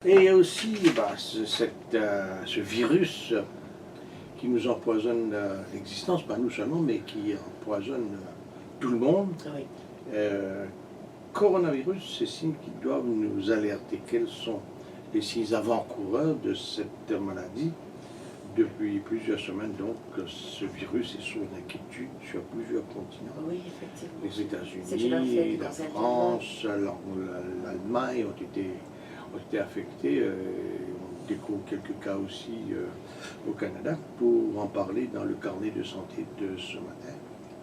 Et il y a aussi ce virus qui nous empoisonne l'existence, pas nous seulement, mais qui empoisonne tout le monde. Oui. Coronavirus, ces signes qui doivent nous alerter. Quels sont les signes avant-coureurs de cette maladie? Depuis plusieurs semaines, donc, ce virus est source d'inquiétude sur plusieurs continents. Oui, effectivement. Les États-Unis, la France, l'Allemagne ont été affectés. On découvre quelques cas aussi au Canada. Pour en parler dans le carnet de santé de ce matin,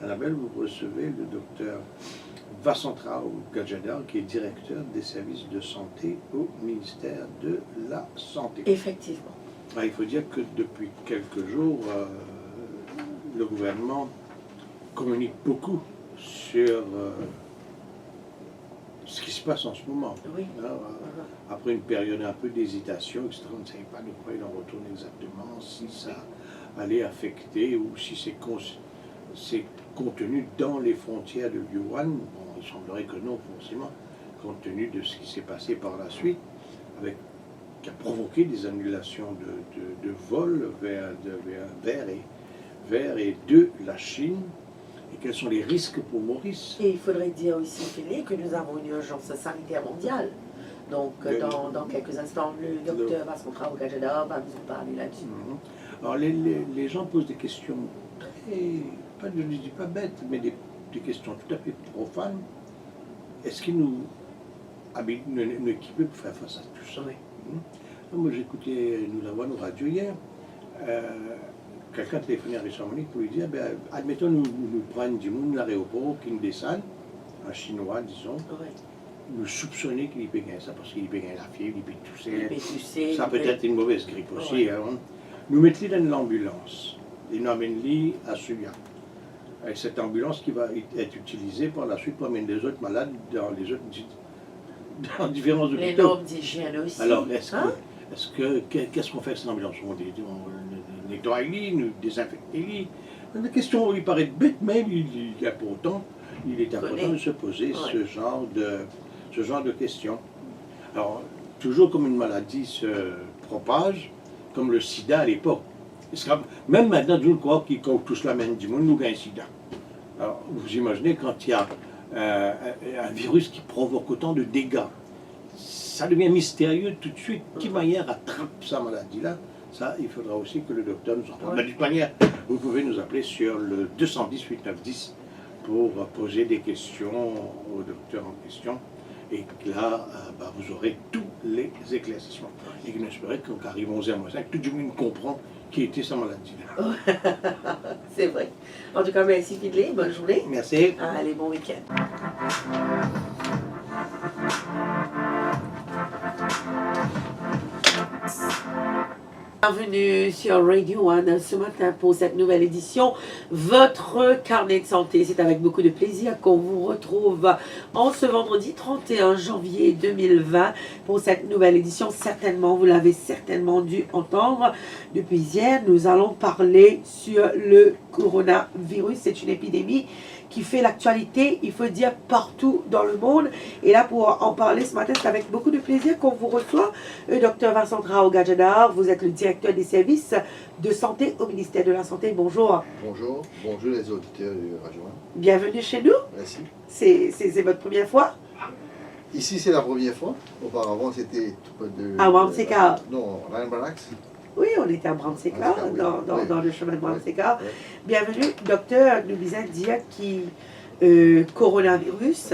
Annabelle, vous recevez le docteur Vasantrao Gadjadar, qui est directeur des services de santé au ministère de la Santé. Effectivement. Il faut dire que depuis quelques jours, le gouvernement communique beaucoup sur ce qui se passe en ce moment. Oui. Après une période un peu d'hésitation, etc., on ne savait pas de quoi il en retourne exactement, si ça allait affecter ou si c'est contenu dans les frontières de Wuhan. Bon, il semblerait que non, forcément, compte tenu de ce qui s'est passé par la suite, qui a provoqué des annulations de vols vers et de la Chine. Et quels sont les risques pour Maurice? Et il faudrait dire aussi, Philippe, que nous avons une urgence sanitaire mondiale. Donc, dans quelques instants, le docteur Vasantrao Gadjadar va nous en parler là-dessus. Alors, les gens posent des questions très, je ne dis pas bêtes, mais des questions tout à fait profanes. Est-ce qu'il nous équipés pour faire face à tout ça? Oui. Moi, j'écoutais nos radios hier. Quelqu'un téléphonait à Richard Monique pour lui dire, admettons, nous prenons du monde à l'aéroport, qui nous descend, un Chinois, disons, nous soupçonner qu'il y payait ça, parce qu'il y payait la fièvre, il payait tousser, ça peut être une mauvaise grippe aussi. Hein. Nous mettons dans l'ambulance, et nous amenons à Suya. Et cette ambulance qui va être utilisée par la suite pour amener des autres malades dans différents hôpitaux. Les normes d'hygiène aussi. Alors, qu'est-ce qu'on fait avec cette ambulance? On nettoie les lits, nous désinfecte les lits. La question lui paraît bête, mais il est important de se poser ce genre de questions. Alors, toujours comme une maladie se propage, comme le sida à l'époque. Même maintenant, nous croyons qu'on touche la main du monde, nous gagnons un sida. Alors, vous imaginez quand il y a un virus qui provoque autant de dégâts, ça devient mystérieux tout de suite. Qui manière attrape sa maladie-là? Ça, il faudra aussi que le docteur nous en parle. De toute manière, vous pouvez nous appeler sur le 210 8910 pour poser des questions au docteur en question. Et là, vous aurez tous les éclaircissements. Et nous espérons qu'en arrivons à moins 5, tout le monde comprend qui était sa maladie-là. C'est vrai. En tout cas, merci Philippe. Bonne journée. Merci. Allez, bon week-end. Bienvenue sur Radio One ce matin pour cette nouvelle édition, votre carnet de santé. C'est avec beaucoup de plaisir qu'on vous retrouve en ce vendredi 31 janvier 2020 pour cette nouvelle édition. Certainement, vous l'avez certainement dû entendre depuis hier, nous allons parler sur le coronavirus. C'est une épidémie qui fait l'actualité, il faut dire, partout dans le monde. Et là, pour en parler ce matin, c'est avec beaucoup de plaisir qu'on vous reçoit. Dr Vasantrao Gadjadar, vous êtes le directeur des services de santé au ministère de la Santé. Bonjour. Bonjour, bonjour les auditeurs du Radio 1. Bienvenue chez nous. Merci. C'est votre première fois? Ici, c'est la première fois. Auparavant, c'était à Brandseca. Non, Ryan-Balax. Oui, on était à Brandseca, dans le chemin de Brandseca. Oui. Bienvenue, docteur. Nous disons dire que coronavirus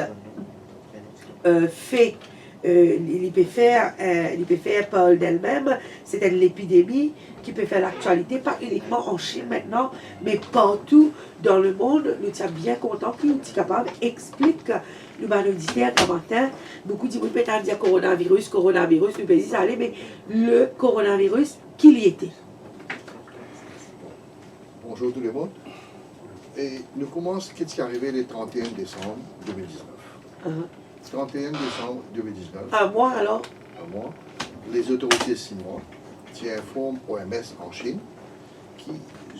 fait l'IPFR parle d'elle-même, c'est l'épidémie qui peut faire l'actualité, pas uniquement en Chine maintenant, mais partout dans le monde. Nous sommes bien contents que nous sommes capables d'expliquer le matin comme matin. Beaucoup de gens peuvent dire coronavirus, nous peuvent dire ça allait, mais le coronavirus, qu'il y était. Bonjour tout le monde. Et nous commençons, qu'est-ce qui est arrivé le 31 décembre 2019. 31 décembre 2019. Un mois alors? Un mois. Les autorités chinoises informent OMS en Chine qui,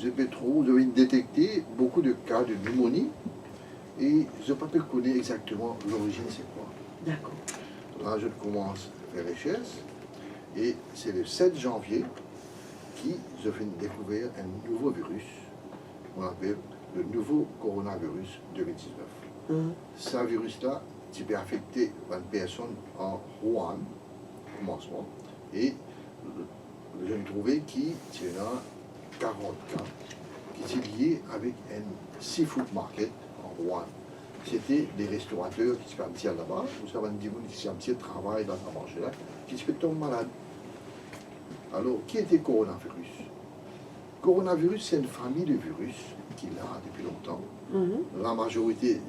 je peux trouver, ont détecté beaucoup de cas de pneumonie et je ne peux pas connaître exactement l'origine, c'est quoi. D'accord. Là, je commence à faire recherche Et c'est le 7 janvier qu'ils ont fait découvrir un nouveau virus, qu'on appelle le nouveau coronavirus 2019. Ce virus-là, tu peux affecter une personne en Wuhan, au commencement, et j'ai trouvé qu'il y a 40 cas qui étaient liés avec un seafood market en Wuhan. C'était des restaurateurs qui se faisaient un petit là-bas, ou ça va dire qui se faisaient un petit travail dans un marché là, qui se faisaient tomber malades. Alors, qui était coronavirus? Coronavirus, c'est une famille de virus qui est là depuis longtemps. La majorité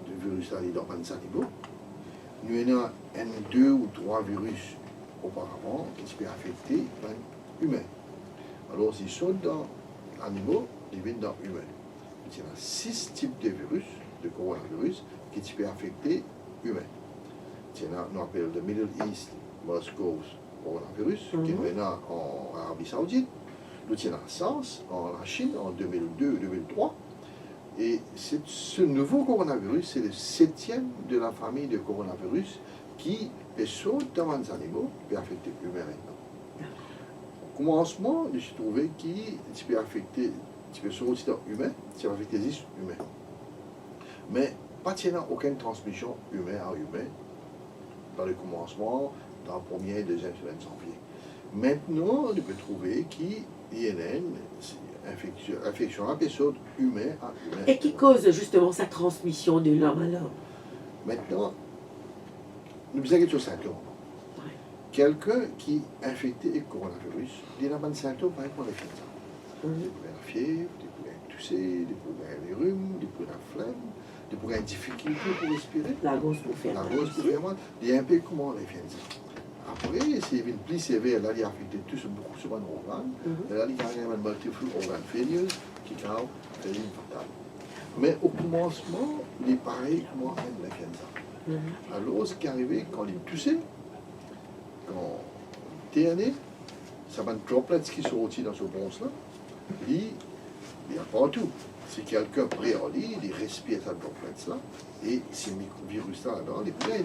du virus là est dans les animaux. Nous avons un, 2 ou 3 virus auparavant qui se peuvent affecter les humains. Alors, s'ils sont dans animaux, ils viennent dans humains. Il y a 6 types de virus, de coronavirus, qui se peuvent affecter humains. Il y en a, on appelle le Middle East Moscow coronavirus, qui est maintenant en Arabie Saoudite. Nous avons SARS en Chine en 2002-2003. Et ce nouveau coronavirus, c'est le 7e de la famille de coronavirus qui peut sauter dans les animaux et peut affecter l'humain maintenant. Au commencement, je trouvais qu'il peut affecter, il peut sauter dans l'humain, ça va affecter les humains. Mais pas aucune transmission humain à humain dans le commencement, dans la première et deuxième semaine de janvier. Maintenant, on peut trouver qu'il y a une infection à personne humain à humain. Et qui cause justement sa transmission de l'homme à l'homme? Maintenant, nous avons sur symptômes. Ouais. Quelqu'un qui est infecté avec le coronavirus, il a des symptômes par exemple l'influenza. Des pour la fièvre, des pour la tousser, des pour les rhumes, des pour la flemme, des pour la difficulté pour respirer. La grosse bouffée. La grosse bouffée, il y a un peu comment l'influenza. Après, s'il y a une plus sévère, là, il a affecté beaucoup souvent l'organe. Là, il y a un multiple organe failure qui a fait une fatale. Mais au commencement, il est pareil comme l'influenza. Alors, ce qui est arrivé quand il toussait, quand il était ça va être droplets qui sont sortis dans ce bronze-là, il y a partout. Si quelqu'un préallie, il respire ces droplets-là, et ces virus-là, il est prêt.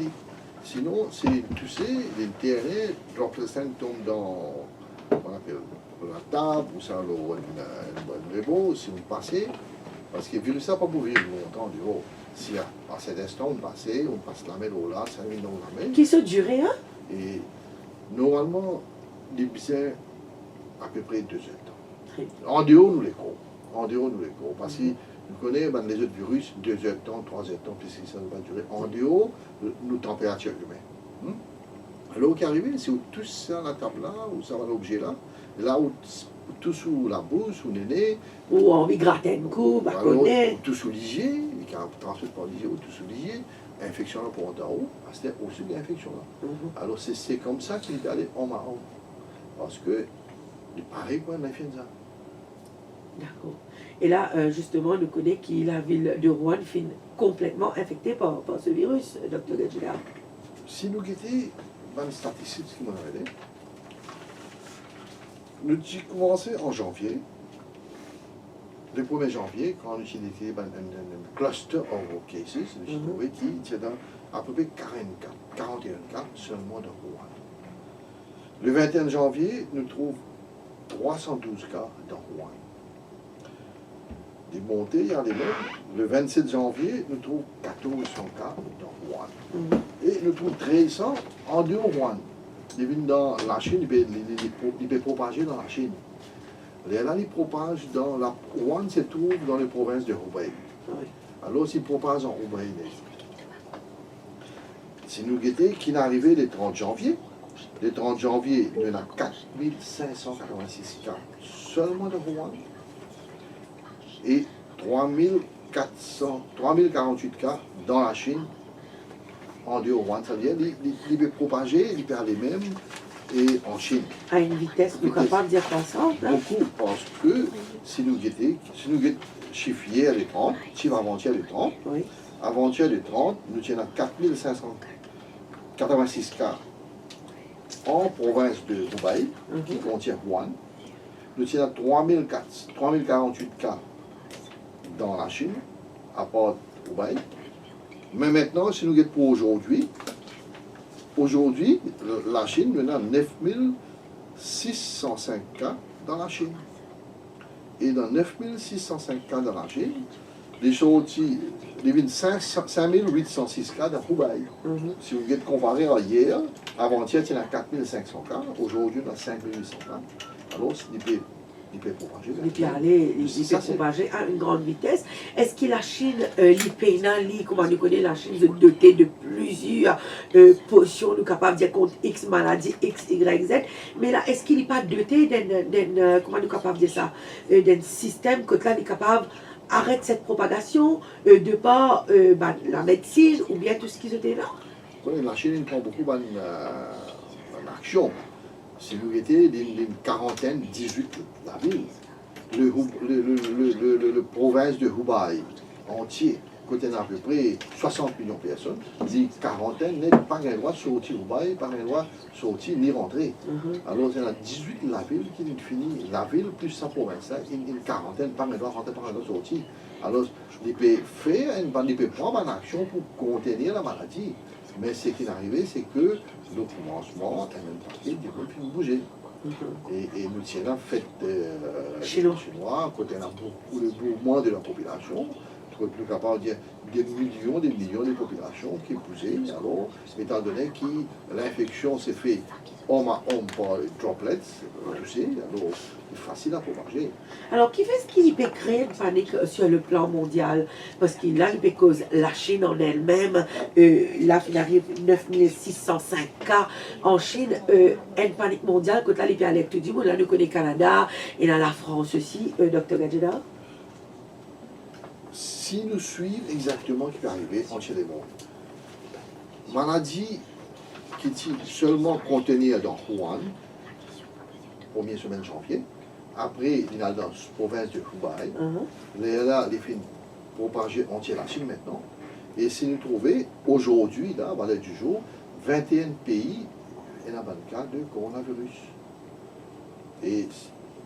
Sinon, c'est une toussée, les terrains, droplets tombent dans on appelle la table, ou ça, le rebot, si vous passez, parce que le virus n'a pas pour vivre longtemps du haut. Si à cet instant, on passe la main là, ça vient dans la main. Qui se durait, hein? Et normalement, les bizarres, à peu près 2 heures de temps. En dehors, nous les courons. En dehors, nous les courons. Parce que nous connaissons les autres virus, 2 heures de temps, 3 heures de temps, puisque ça va durer. En dehors, nos températures humaines. Alors, qui arrive, c'est où tout ça, la table là, où ça va l'objet là, là où tout sous la bouche, ou le nez. Ou on gratte un coup, ou tout sous l'igier, qui a transmis par l'igier, ou tout sous l'igier, infection là pour en haut, parce que c'est aussi une infection là. Alors, c'est comme ça qu'il est allé en marron. Parce que, il paraît quoi l'influenza. D'accord. Et là, justement, on connaît que la ville de Wuhan est complètement infectée par ce virus, Dr. Gadjila. Si nous guettions dans les statistiques qui m'ont aidé, nous avons commencé en janvier, le 1er janvier, quand nous avons été dans un cluster of cases, nous avons trouvé qu'il y avait à peu près 41 cas seulement dans Wuhan. Le 21 janvier, nous trouvons 312 cas dans Wuhan. Des montées, il y a les mêmes. Le 27 janvier, nous trouvons 1400 cas dans Wuhan. Et nous trouvons 1300 en dehors de Wuhan. Ils viennent dans la Chine, ils peuvent propager dans la Chine. Là, ils propagent dans la... Wuhan se trouve dans les provinces de Hubei. Alors, s'ils propagent en Hubei, si nous guettons qui est arrivé le 30 janvier, le 30 janvier, il y en a 4586 cas seulement de Wuhan et 3048 cas dans la Chine en dehors de Wuhan. Ça veut dire qu'ils peuvent propager, ils perdent les mêmes et en Chine. À une vitesse plus capable de dire croissante. Beaucoup parce que si nous guettons chiffre hier les 30, chiffre avant-hier les 30, avant-hier les 30, nous tenons 4586 cas en province de Hubei, qui contient Wuhan. Nous avons 3048 cas dans la Chine, à part Hubei. Mais maintenant, si nous regardons pour aujourd'hui, la Chine, nous avons 605 cas dans la Chine. Et dans 9605 cas dans la Chine, les sorties, il y a 5806 cas dans Hubei. Si vous voulez comparer à hier, avant-hier, il y a 4500 cas, aujourd'hui, on a 5800 cas. Alors, il peut propager. Il peut propager à une grande vitesse. Est-ce que la Chine, comment on connaît la Chine, est dotée de plusieurs potions, nous capables de dire contre X maladie, X, Y, Z, mais là, est-ce qu'il n'est pas doté comment nous capable de dire ça, d'un système que là, il est capable arrête cette propagation de par la médecine ou bien tout ce qui était là? Oui, la Chine prend beaucoup d'action. Si vous étiez d'une quarantaine, 18 la ville, le province de Hubei entier, côté à peu près 60 millions de personnes, dit quarantaine n'est pas un droit de sortir Hubei, pas un droit de sortir ni rentrer. Alors il y a 18 la ville qui finit, la ville plus sa province, une quarantaine, pas un droit de rentrer, pas un droit de sortir. Alors il peut faire, il peut prendre une action pour contenir la maladie. Mais ce qui est arrivé, c'est que le commencement, un même partie, du coup, il bouger. Et nous tiens fait chinois, quand on a beaucoup le mouvement de la population, pour être plus capable de dire des millions de populations qui bougeaient. Alors, étant donné que l'infection s'est faite homme à homme par droplets, touchés, alors c'est facile à propager. Alors, qui fait ce qui peut créer une panique sur le plan mondial? Parce qu'il là, il cause la Chine en elle-même, là, il arrive 9605 cas en Chine, une panique mondiale, quand là, les pays à l'est du monde, là, nous connaissons le Canada, et dans la France aussi, Dr. Gadjeda. Si nous suivons exactement ce qui peut arriver entier des mondes, maladie qui est seulement contenue dans Wuhan, première semaine de janvier, après il y a dans la province de Hubei, là, il fait propager entier la Chine maintenant, et si nous trouvons aujourd'hui, là, à l'heure du jour, 21 pays et un cas de coronavirus. Et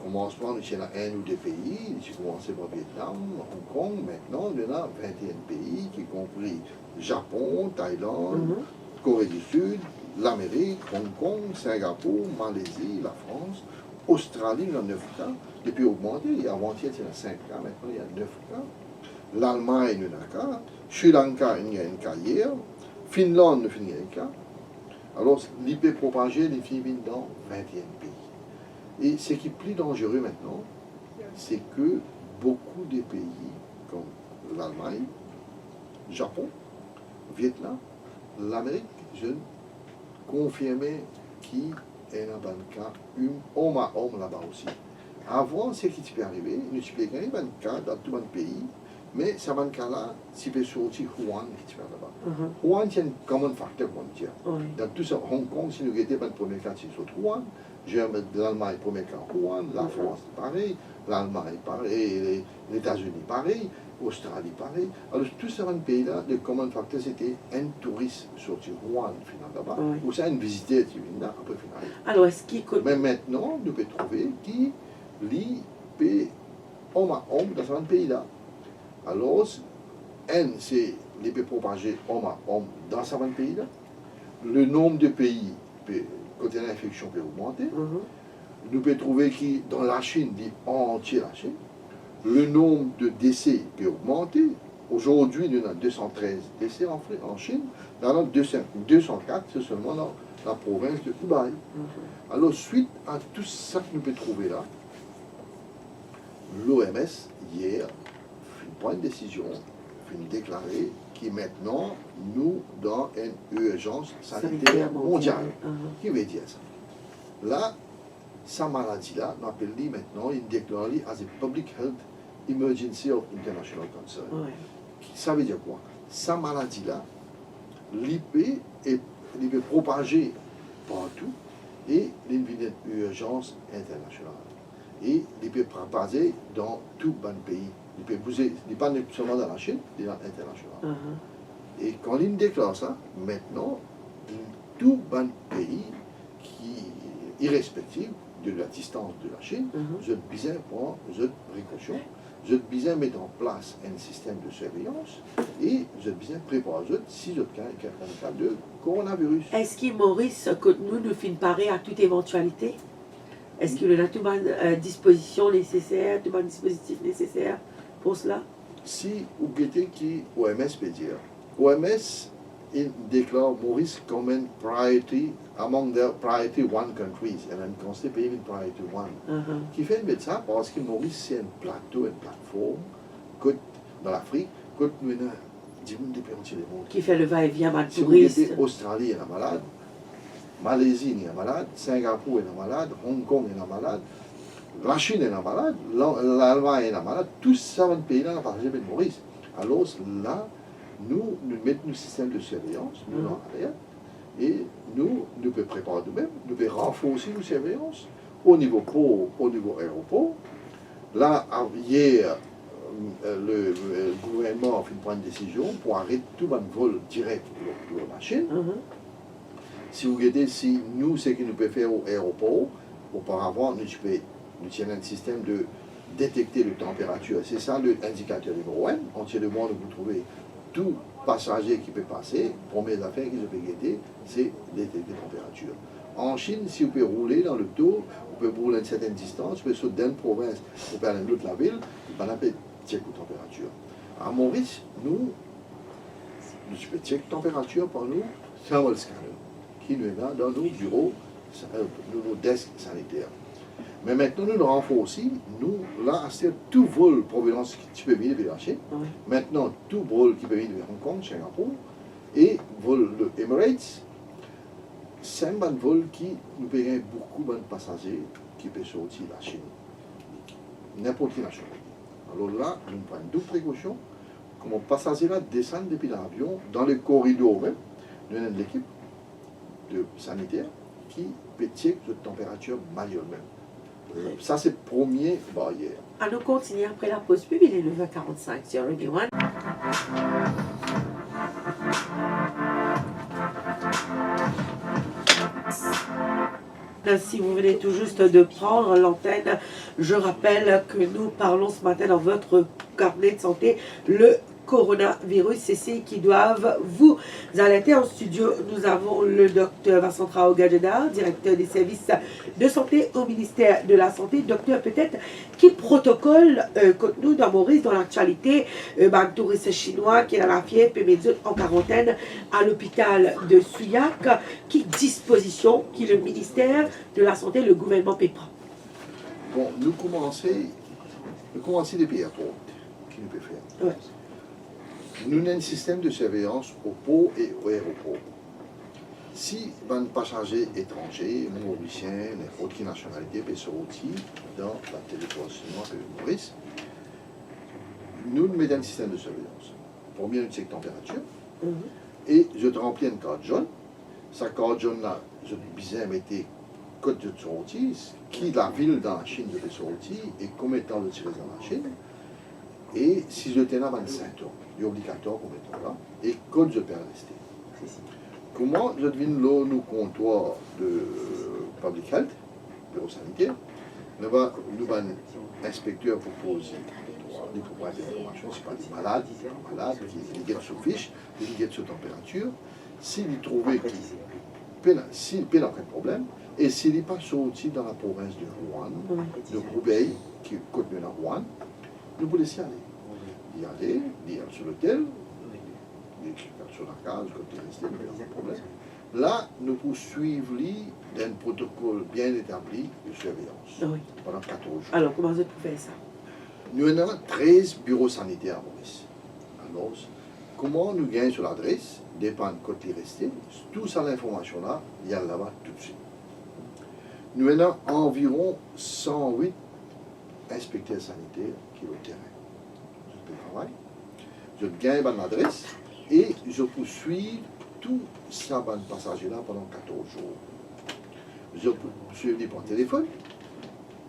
commencement, il y a un ou deux pays, j'ai commencé par Vietnam, Hong Kong, maintenant il y en a 21 pays, qui compris Japon, Thaïlande, Corée du Sud, l'Amérique, Hong Kong, Singapour, Malaisie, la France, Australie, il y a 9 cas, depuis augmenté, avant-hier il y a 5 cas, maintenant il y a 9 cas, l'Allemagne il y a un cas, Sri Lanka il y a un cas hier, Finlande il y a un cas, alors l'IP propagé, il finit dans 21 pays. Et ce qui est plus dangereux maintenant, c'est que beaucoup de pays, comme l'Allemagne, le Japon, le Vietnam, l'Amérique, je confirmais qu'il y a un cas, homme à homme là-bas aussi. Avant, ce qui peut arriver, nous pouvons gagner un cas dans tout le pays, mais ce cas-là, si peut sortir Wuhan qui se fait là-bas. Wuhan, c'est un common facteur mondial. Dans tout ça, Hong Kong, si nous étions le premier cas, c'est sur Wuhan. L'Allemagne, premier cas, Wuhan, la France, pareil, l'Allemagne, pareil, les États-Unis, pareil, l'Australie, pareil. Alors, tous ces pays-là, le common facteur, c'était un touriste sorti Wuhan, finalement, là-bas, ou c'est un visiteur qui vient là, après, finalement. Alors, est-ce qu'il... Mais maintenant, nous pouvons trouver qui lit homme à homme dans ce pays-là. Alors, c'est les pays propagés homme à homme dans ce pays-là. Le nombre de pays côté l'infection peut augmenter. Nous pouvons trouver qui dans la Chine, dit entier la Chine, le nombre de décès peut augmenter. Aujourd'hui, il y en a 213 décès en Chine. Dans 204, c'est seulement dans la province de Hubei. Alors, suite à tout ça que nous pouvons trouver là, l'OMS, hier, prend une décision, déclarer qui maintenant, nous, dans une urgence sanitaire mondiale. Qui veut dire ça? Là, sa maladie-là, on appelle maintenant, il déclare as a public health emergency of international concern. Ça veut dire quoi? Sa maladie-là, l'IP est propagée partout et il y a une urgence internationale. Et il peut propager dans tout le pays. Il peut bouger, il n'est pas seulement dans la Chine, il est international. Et quand il déclare ça, maintenant, tout le pays qui irrespectif de la distance de la Chine, je besoin prendre des précautions, je besoin mettre en place un système de surveillance et je besoin préparer si je cas de coronavirus. Est-ce qu'il Maurice que nous finissons parer à toute éventualité? Est-ce qu'il y a toute une disposition nécessaire, tout un dispositif nécessaire pour cela? Si vous guettez qui OMS peut dire, OMS il déclare Maurice comme une priority among the priority one countries, et un conseil pays une priority one. Qui fait de ça parce que Maurice c'est un plateau, une plateforme, que dans l'Afrique, que nous avons 10 000 dépendances du monde. Qui fait le va-et-vient mal Si vous touriste. guettez Australie est malade, Malaisie est malade, Singapour est malade, Hong Kong est malade, la Chine est malade, l'Allemagne est malade, tous ces pays-là n'ont pas de Maurice. Alors là, nous mettons un système de surveillance, nous en arrière, et nous pouvons préparer nous-mêmes, nous pouvons renforcer nos surveillances au niveau port, au niveau aéroport. Là, hier, le gouvernement a fait une décision pour arrêter tout le vol direct de la machine. Si vous regardez, si nous, ce que nous pouvons faire au aéroport, auparavant, nous avons un système de détecter la température. C'est ça l'indicateur numéro 1. Entier de monde, vous trouvez tout passager qui peut passer. Première affaire que je peux guetter, c'est détecter la température. En Chine, si vous pouvez rouler dans le dos, vous pouvez rouler à une certaine distance, vous pouvez sauter d'une province, vous pouvez aller dans l'autre la ville, vous pouvez checker la température. À Maurice, nous pouvons checker la température par nous, c'est un scanner qui nous est là dans nos bureaux, nos desks sanitaires. Mais maintenant, nous le renforçons, nous, là, c'est tout vol provenance qui peut venir de la Chine. Maintenant, tout vol qui peut venir de Hong Kong, Singapour, et vol de Emirates, c'est un bon vol qui nous paye beaucoup de passagers qui peuvent sortir de la Chine. N'importe quelle nationalité. Alors là, nous prenons deux précautions. Comme les passagers là descendent depuis l'avion, dans le corridor même, nous avons l'équipe de sanitaire qui peut checker la température manuellement. Ça, c'est la première barrière. Allons continuer après la pause pub, il est 9h45 sur Radio One. Si vous venez tout juste de prendre l'antenne, je rappelle que nous parlons ce matin dans votre carnet de santé, le coronavirus, c'est ce qui doivent vous alerter. En studio, nous avons le docteur Vincent Traoré-Gadjedar, directeur des services de santé au ministère de la Santé. Docteur, peut-être, qui protocole que nous, dans Maurice, dans l'actualité, un touriste chinois qui est dans la fièvre, peut mettre en quarantaine à l'hôpital de Souillac, qui disposition qui le ministère de la Santé, le gouvernement peut prendre? Bon, nous commençons depuis l'aéroport, qui nous peut faire. Ouais. Nous avons un système de surveillance au port et au aéroport. Si un passager étranger, mauricien, n'importe quelle nationalité, peut sortir dans la territoire chinois de Maurice, nous mettons un système de surveillance. Premier, nous checkons la température. Et je te remplis une carte jaune. Sa carte jaune-là, je disais, mettez code de sortie, qui la ville dans la Chine de sortir et combien de temps de tirer dans la Chine. Et si je tenais à 25 ans, il est obligatoire qu'on mette là, et code je peux rester. Comment je devine là nos comptoirs de public health, bureau sanitaire, nous avons un inspecteur pour poser des propriétés d'information, ce n'est pas des malades, qui guettent sur fiche, qui guettent sur température. S'il trouve s'il peut avoir un problème, et s'il n'est pas sorti dans la province de Wuhan, de Hubei, qui est côté de Wuhan, nous pouvons laisser aller. Y aller, y aller sur l'hôtel, sur la case, quand il reste, il n'y a pas de problème. Là, nous poursuivons d'un protocole bien établi de surveillance pendant 14 jours. Alors, comment vous pouvez faire ça? Nous avons 13 bureaux sanitaires à Maurice. Alors, comment nous gagnons sur l'adresse, dépend de quand il reste, tout ça, l'information-là, il y a là-bas tout de suite. Nous avons environ 108 inspecteurs sanitaires qui sont au terrain. Je gagne mon adresse et je poursuis tout ça, mon passager-là pendant 14 jours. Je poursuis par téléphone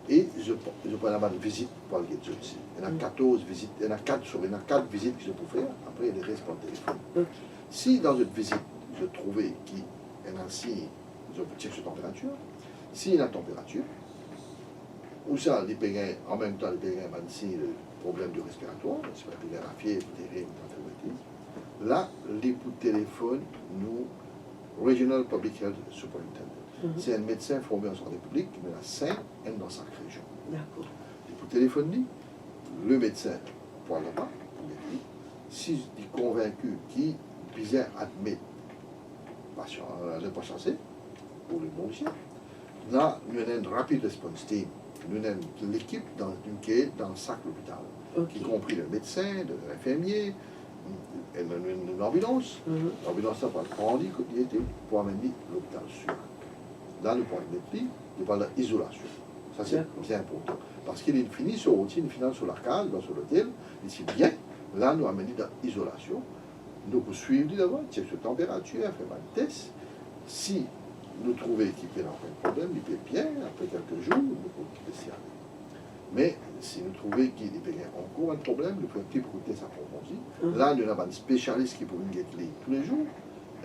et je prends une visite pour le guide aussi. Il y en a 14 visites, il y en a 4 visites que je peux faire, après il reste par téléphone. Si dans une visite, je trouvais qu'il y a un signe, je peux checker la température. S'il y a une température, ou ça, en même temps, il y a un signe de problème de respiratoire, c'est pas la fièvre, des rhumes, là, les coups de téléphone, nous, Regional Public Health Superintendent. C'est un médecin formé en santé publique, mais la 5 dans chaque région. D'accord. Et pour téléphoner, le médecin pour là-bas, si je dis convaincu qu'il bien admettre patient, le pas chancé, pour le bon chien, là, nous avons une rapide response team. Nous avons l'équipe qui est dans chaque hôpital, y compris le médecin, l'infirmier, une ambulance. L'ambulance va prendre pour amener l'hôpital sur. Là, nous pouvons mettre nous parlons d'isolation. Ça, c'est bien important. Parce qu'il finit sur routine, il finit sur la case, sur l'hôtel, et c'est bien. Là, nous amenons dans l'isolation. Nous pouvons suivre d'abord, checker la température, faire un test. Si nous trouvons qu'il y a un problème, il peut bien, après quelques jours, nous pouvons laisser aller. Mais si nous trouvons qu'il y a encore un problème, nous pouvons un petit peu de tests approfondis. Là, nous avons un spécialiste qui peut nous guider tous les jours.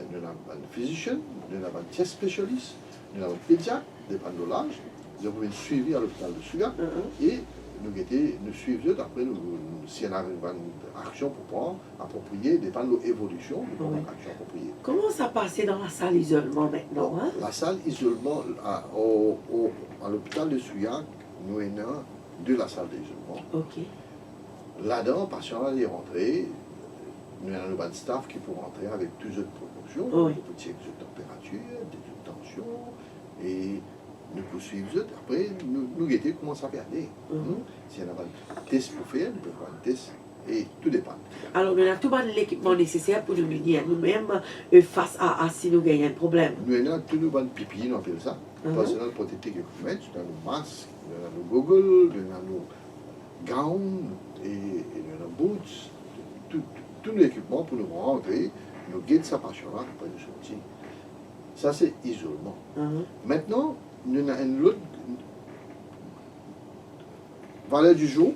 Nous avons un physicien, nous avons un test spécialiste, nous avons un pédiatre, dépendant de l'âge. Nous avons une suivi à l'hôpital de Suga et nous suivons après, si on a une action pour prendre, appropriée, dépend de l'évolution, nous prenons une action appropriée. Comment ça passait dans la salle isolement maintenant hein? La salle isolement, à l'hôpital de Souillac, nous avons de la salle d'isolement. Là-dedans, le patient est rentré, nous avons un staff qui peut rentrer avec toutes les précautions, nous pouvons checker de température, de tension, et nous poursuivons. Après, nous guettons comment ça va aller. Si on a un test pour faire, nous pouvons faire un test. Et tout dépend. Alors, nous avons tout l'équipement nécessaire pour nous unir nous-mêmes face à si nous gagnons un problème. Nous avons tout le pipi, on appelle ça. Personnel protective equipment, nous avons nos masques, nous avons nos goggles, nous avons nos gowns, et nous avons nos boots, tout l'équipement pour nous rentrer, nous guider sa passion-là pour nous sortir. Ça, c'est isolement. Maintenant, nous avons une autre valeur du jour.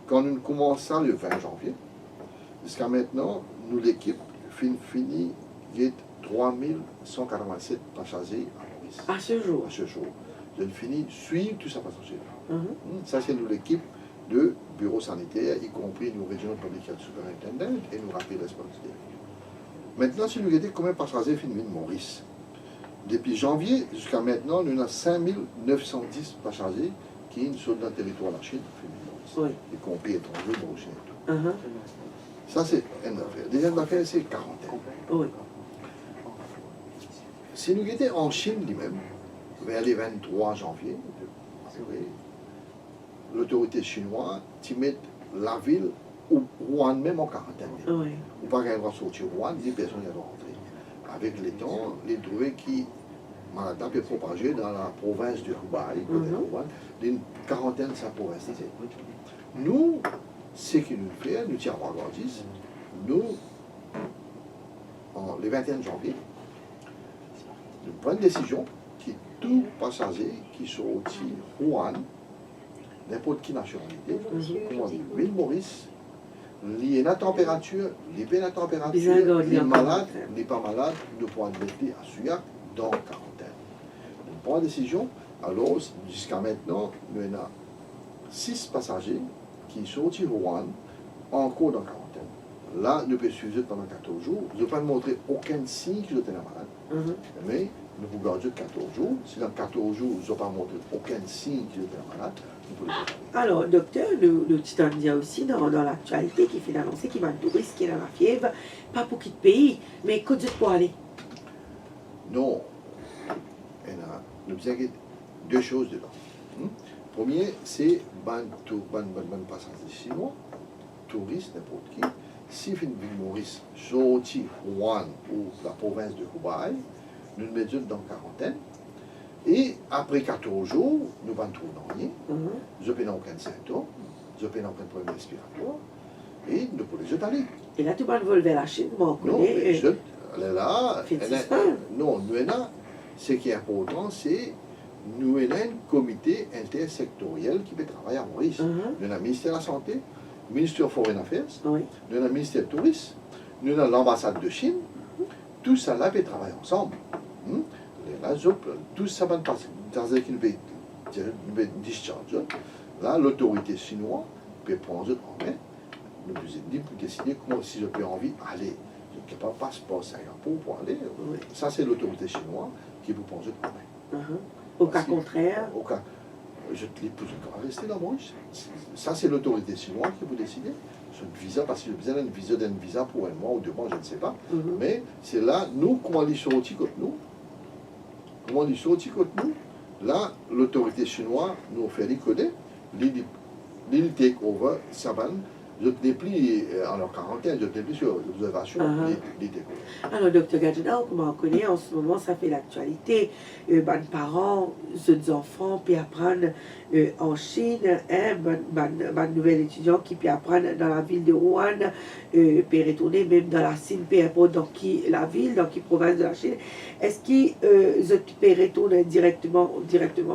Quand nous commençons le 20 janvier, jusqu'à maintenant, nous, l'équipe, finit 3187 passagers à Maurice. À ce jour. À ce jour. Je finis suivre tout ça passager. Ça, c'est nous, l'équipe de bureau sanitaire, y compris nos régional public health superintendent et nos rapid response team. Maintenant, si nous regardons combien de passagers finissent de Maurice, depuis janvier jusqu'à maintenant, nous avons 5910 passagers qui sont dans le territoire de la Chine, y compris étrangers, marocains et tout. Ça, c'est une affaire. Deuxième affaire, c'est quarantaine. Si nous étions en Chine lui-même, vers les 23 janvier, l'autorité chinoise qui met la ville ou Wuhan même en quarantaine. Ou pas qu'elle va sortir Wuhan, ni personne n'y a rentrer. Avec les temps, les trouver qui maladie peut propager dans la province de Hubei, d'une quarantaine de sa province. Nous, ce que nous faisons, nous tirons à Gordis, nous, le 21 janvier, nous prenons une décision que tout passager qui sortit Wuhan, n'importe qui nationalité, comment dire, l'île Maurice, lié à la température, les la température, les malades, les pas malades, nous pouvons mettre à Suyac dans la quarantaine. Nous prenons une décision, alors jusqu'à maintenant, nous avons 6 passagers qui sont sortis Wuhan, encore dans la quarantaine. Là, nous pouvons suivre pendant 14 jours. Je ne vais pas montrer aucun signe que j'étais malade, mais nous pouvons garder 14 jours. Si dans 14 jours, je ne vais pas montrer aucun signe que j'étais malade, nous pouvons le faire. Alors, docteur, le titan dit aussi dans l'actualité qui fait annoncer qu'il va tout risquer dans la fièvre, pas pour quitter le pays, mais que Dieu pour aller. Non. Nous avons 2 choses dedans. Premier, c'est ban passagers chinois, touristes, n'importe qui. Si une ville Maurice sortit Wuhan ou la province de Hubei, nous nous mettons dans la quarantaine. Et après 14 jours, nous ne trouvons rien. Je n'ai aucun symptôme, je n'ai aucun problème respiratoire. Et nous pouvons les aller. Et là, tout le monde va vers la Chine, bon, on non, connaît. Non, nous avons, ce qui est important, c'est nous avons un comité intersectoriel qui peut travailler à Maurice. Nous avons le ministère de la Santé, le ministère des Foreign Affairs, nous avons le ministère du Tourisme, nous avons l'ambassade de Chine. Tout ça là peut travailler ensemble. Tout ça va passer. Qui nous peut discharger. Là, l'autorité chinoise peut prendre en main. Nous vous dit pour décider comment, si je peux envie, aller. Je n'ai pas de passeport Singapour pour aller. Ça, c'est l'autorité chinoise qui vous pensez de problème. Au cas contraire. Au cas, je te dis, vous devez rester là, moi. Ça, c'est l'autorité chinoise qui vous décide. Ce visa, parce que j'ai besoin d'un visa pour un mois ou 2 mois, je ne sais pas. Mais c'est là, nous, comment on dit sur nous, comment on dit sur nous, là, l'autorité chinoise nous fait reconnaître, l'île take over, ça va. Je n'ai plus en quarantaine, je n'ai plus sur l'observation. Alors, docteur Gadjina, comment on connaît en ce moment, ça fait l'actualité. Les parents, les enfants, puis apprendre en Chine, nouvel étudiant qui peut apprendre dans la ville de Wuhan, peut retourner même dans la Chine, peu importe dans la ville, dans quelle province de la Chine. Est-ce qu'ils peuvent retourner directement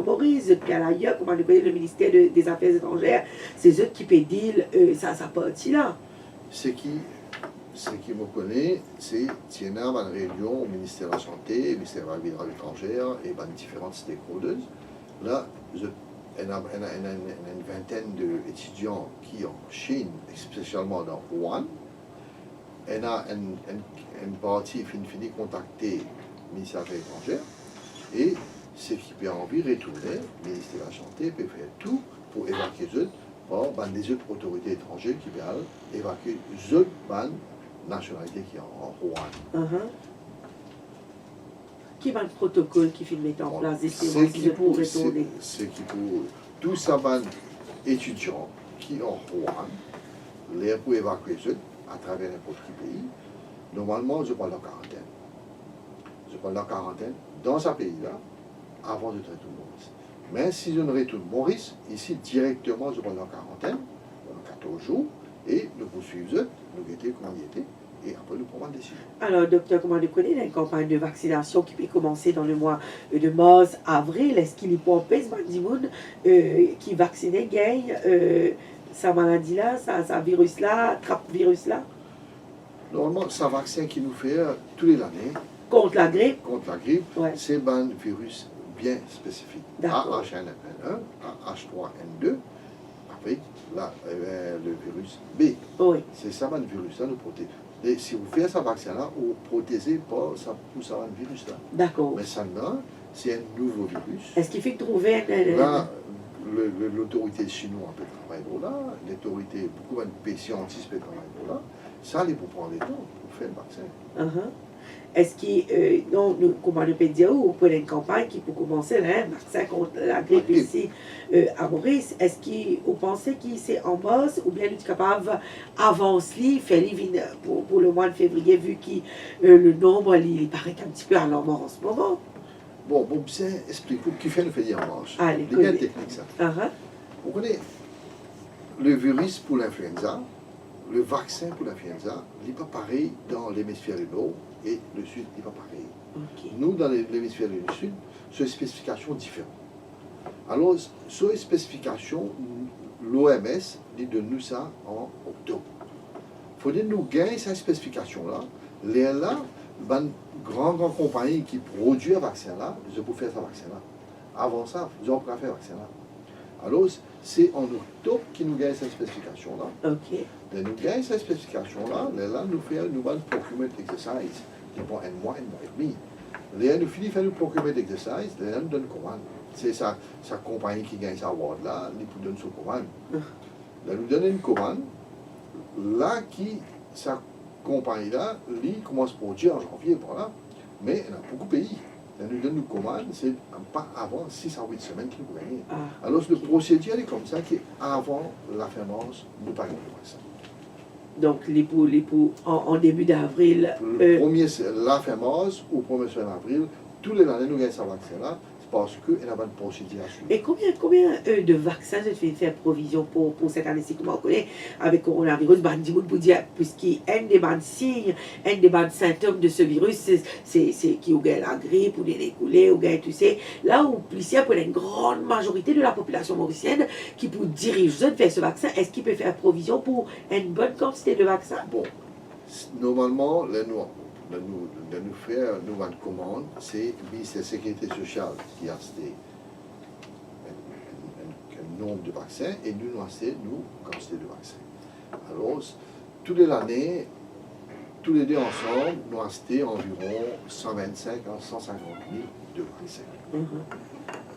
Maurice, puis à l'ailleurs, comment on connaît le ministère des Affaires étrangères, c'est eux qui peuvent dire ça partie là. Ce qui me connaît, c'est qu'il y a une réunion au ministère de la Santé, au ministère de la Vie étrangère et différentes stakeholders. Là, il y a une vingtaine d'étudiants qui en Chine, spécialement dans Wuhan. Il y a une partie qui finit contacter le ministère des Affaires étrangères et ceux qui ont envie de retourner, le ministère de la Santé peut faire tout pour évacuer eux. Or, des autres autorités étrangères qui veulent évacuer les autres nationalités qui sont en Wuhan. Qui va le protocole qui finit mettre en place des séries pour retourner? C'est qui pour tous ces étudiants qui sont en Wuhan, les pour évacuer eux à travers n'importe quel pays, normalement, je prends la quarantaine. Je prends la quarantaine dans ce pays-là avant de traiter tout le monde. Mais si je ne retourne Maurice, ici directement, je prends la quarantaine, pendant 14 jours, et nous poursuivons, nous guettons comment il était, et après nous prenons une décision. Alors, docteur, comment vous connaissez, il y a une campagne de vaccination qui peut commencer dans le mois de mars, avril. Est-ce qu'il y a pas qui vaccinent, gagne sa maladie-là, sa virus-là, virus-là? Normalement, c'est un vaccin qui nous fait tous les années. Contre la grippe? Contre la grippe, ouais. C'est un virus bien spécifique. AH1N1, AH3N2, après là, le virus B. Oui. C'est ça, le virus-là nous protège. Et si vous faites ce vaccin-là, vous protégez pas ça pour ça, le virus-là. D'accord. Mais ça, c'est un nouveau virus. Est-ce qu'il fait trouver là, l'autorité chinoise peut travailler pour là, l'autorité, beaucoup de pays scientifiques peut travailler pour là. Ça, il faut prendre le temps pour faire le vaccin. Est-ce qu'il, comment on peut dire, vous prenez une campagne qui peut commencer, là, un vaccin contre la grippe ici à Maurice, est-ce que vous pensez qu'il c'est en mars ou bien il est capable d'avancer, faire pour le mois de février, vu que le nombre, il paraît un petit peu alarmant en ce moment? Bon, bien explique-vous qui fait le fait en mars. Allez, c'est bien technique ça. Vous connaissez le virus pour l'influenza, le vaccin pour l'influenza, il n'est pas pareil dans l'hémisphère du Nord et le Sud n'est pas pareil. Nous, dans l'hémisphère du Sud, c'est une spécification différente. Alors, sur une spécification, l'OMS dit de nous ça en octobre. Il faut que nous gagner cette spécification-là. Là, une grande compagnie qui produit un vaccin-là, je peux faire ce vaccin-là. Avant ça, je peux faire un vaccin-là. Alors, c'est en octobre qui nous gagne cette spécification-là. Et nous gagnons cette spécification-là, là, nous faisons une nouvelle procurement exercice. Pendant un mois et demi. Là, nous finissons de faire le procurement exercice, là, nous donnons commande. C'est sa compagnie qui gagne sa award-là, nous donne sa commande. Là, nous donnons une commande, là, sa compagnie-là, lui, commence à produire en janvier, voilà. Mais il y a beaucoup de pays. Là, nous donnons une commande, c'est pas avant 6 à 8 semaines qu'il nous gagne. Alors, le procédure est comme ça, qu'avant la fin mars, nous payons le vaccin. Donc, en début d'avril. La fin mars ou 1er semaine avril, tous les années, nous gagnons ce vaccin-là, parce qu'il y a une procédure à suivre. Et combien de vaccins vous avez fait provision pour cette année-ci? Comment on connaît avec le coronavirus? Pour dire, puisqu'il y a un des signes, un des symptômes de ce virus, c'est qui ou gagne la grippe, ou les coulées, ou gagne, tu sais, là où plusieurs, pour une grande majorité de la population mauricienne qui peut diriger vers ce vaccin, est-ce qu'il peut faire provision pour une bonne quantité de vaccins? Bon, normalement, nous faire une nouvelle commande, c'est le ministère de la Sécurité sociale qui a acheté un nombre de vaccins et nous avons acheté, quantité de vaccins. Alors, toutes les années, tous les deux ensemble, nous acheté environ 125 à 150 000 de vaccins.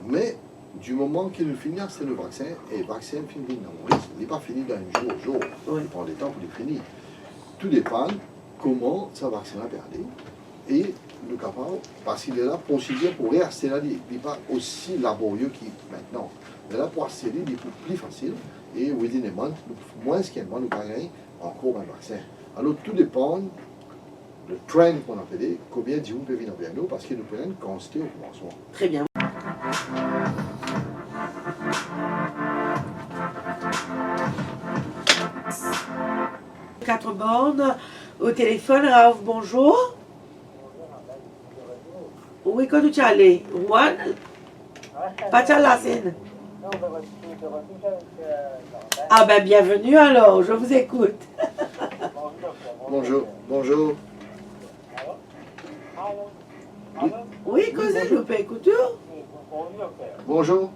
Mais du moment qu'il finit c'est le vaccin, et le vaccin finit dans le risque, il n'est pas fini d'un jour au jour, il prend des temps pour le finir. Tout dépend comment ce vaccin a perdu et le capable, parce qu'il est là pour aussi dire pour rester là, il n'est pas aussi laborieux qu'il maintenant. Il est là pour accéder, il est plus facile et within a month, moins qu'un mois, nous gagnons encore un vaccin. Alors tout dépend le trend qu'on appelle, combien de gens peuvent venir vers nous parce que nous pouvons constater au commencement. Très bien. Quatre bornes au téléphone. Raouf, bonjour. Oui, quand tu es allé? Juan? Pas la scène. Ah ben bienvenue alors, je vous écoute. Bonjour, bonjour. Oui, causez, je peux écouter. Bonjour.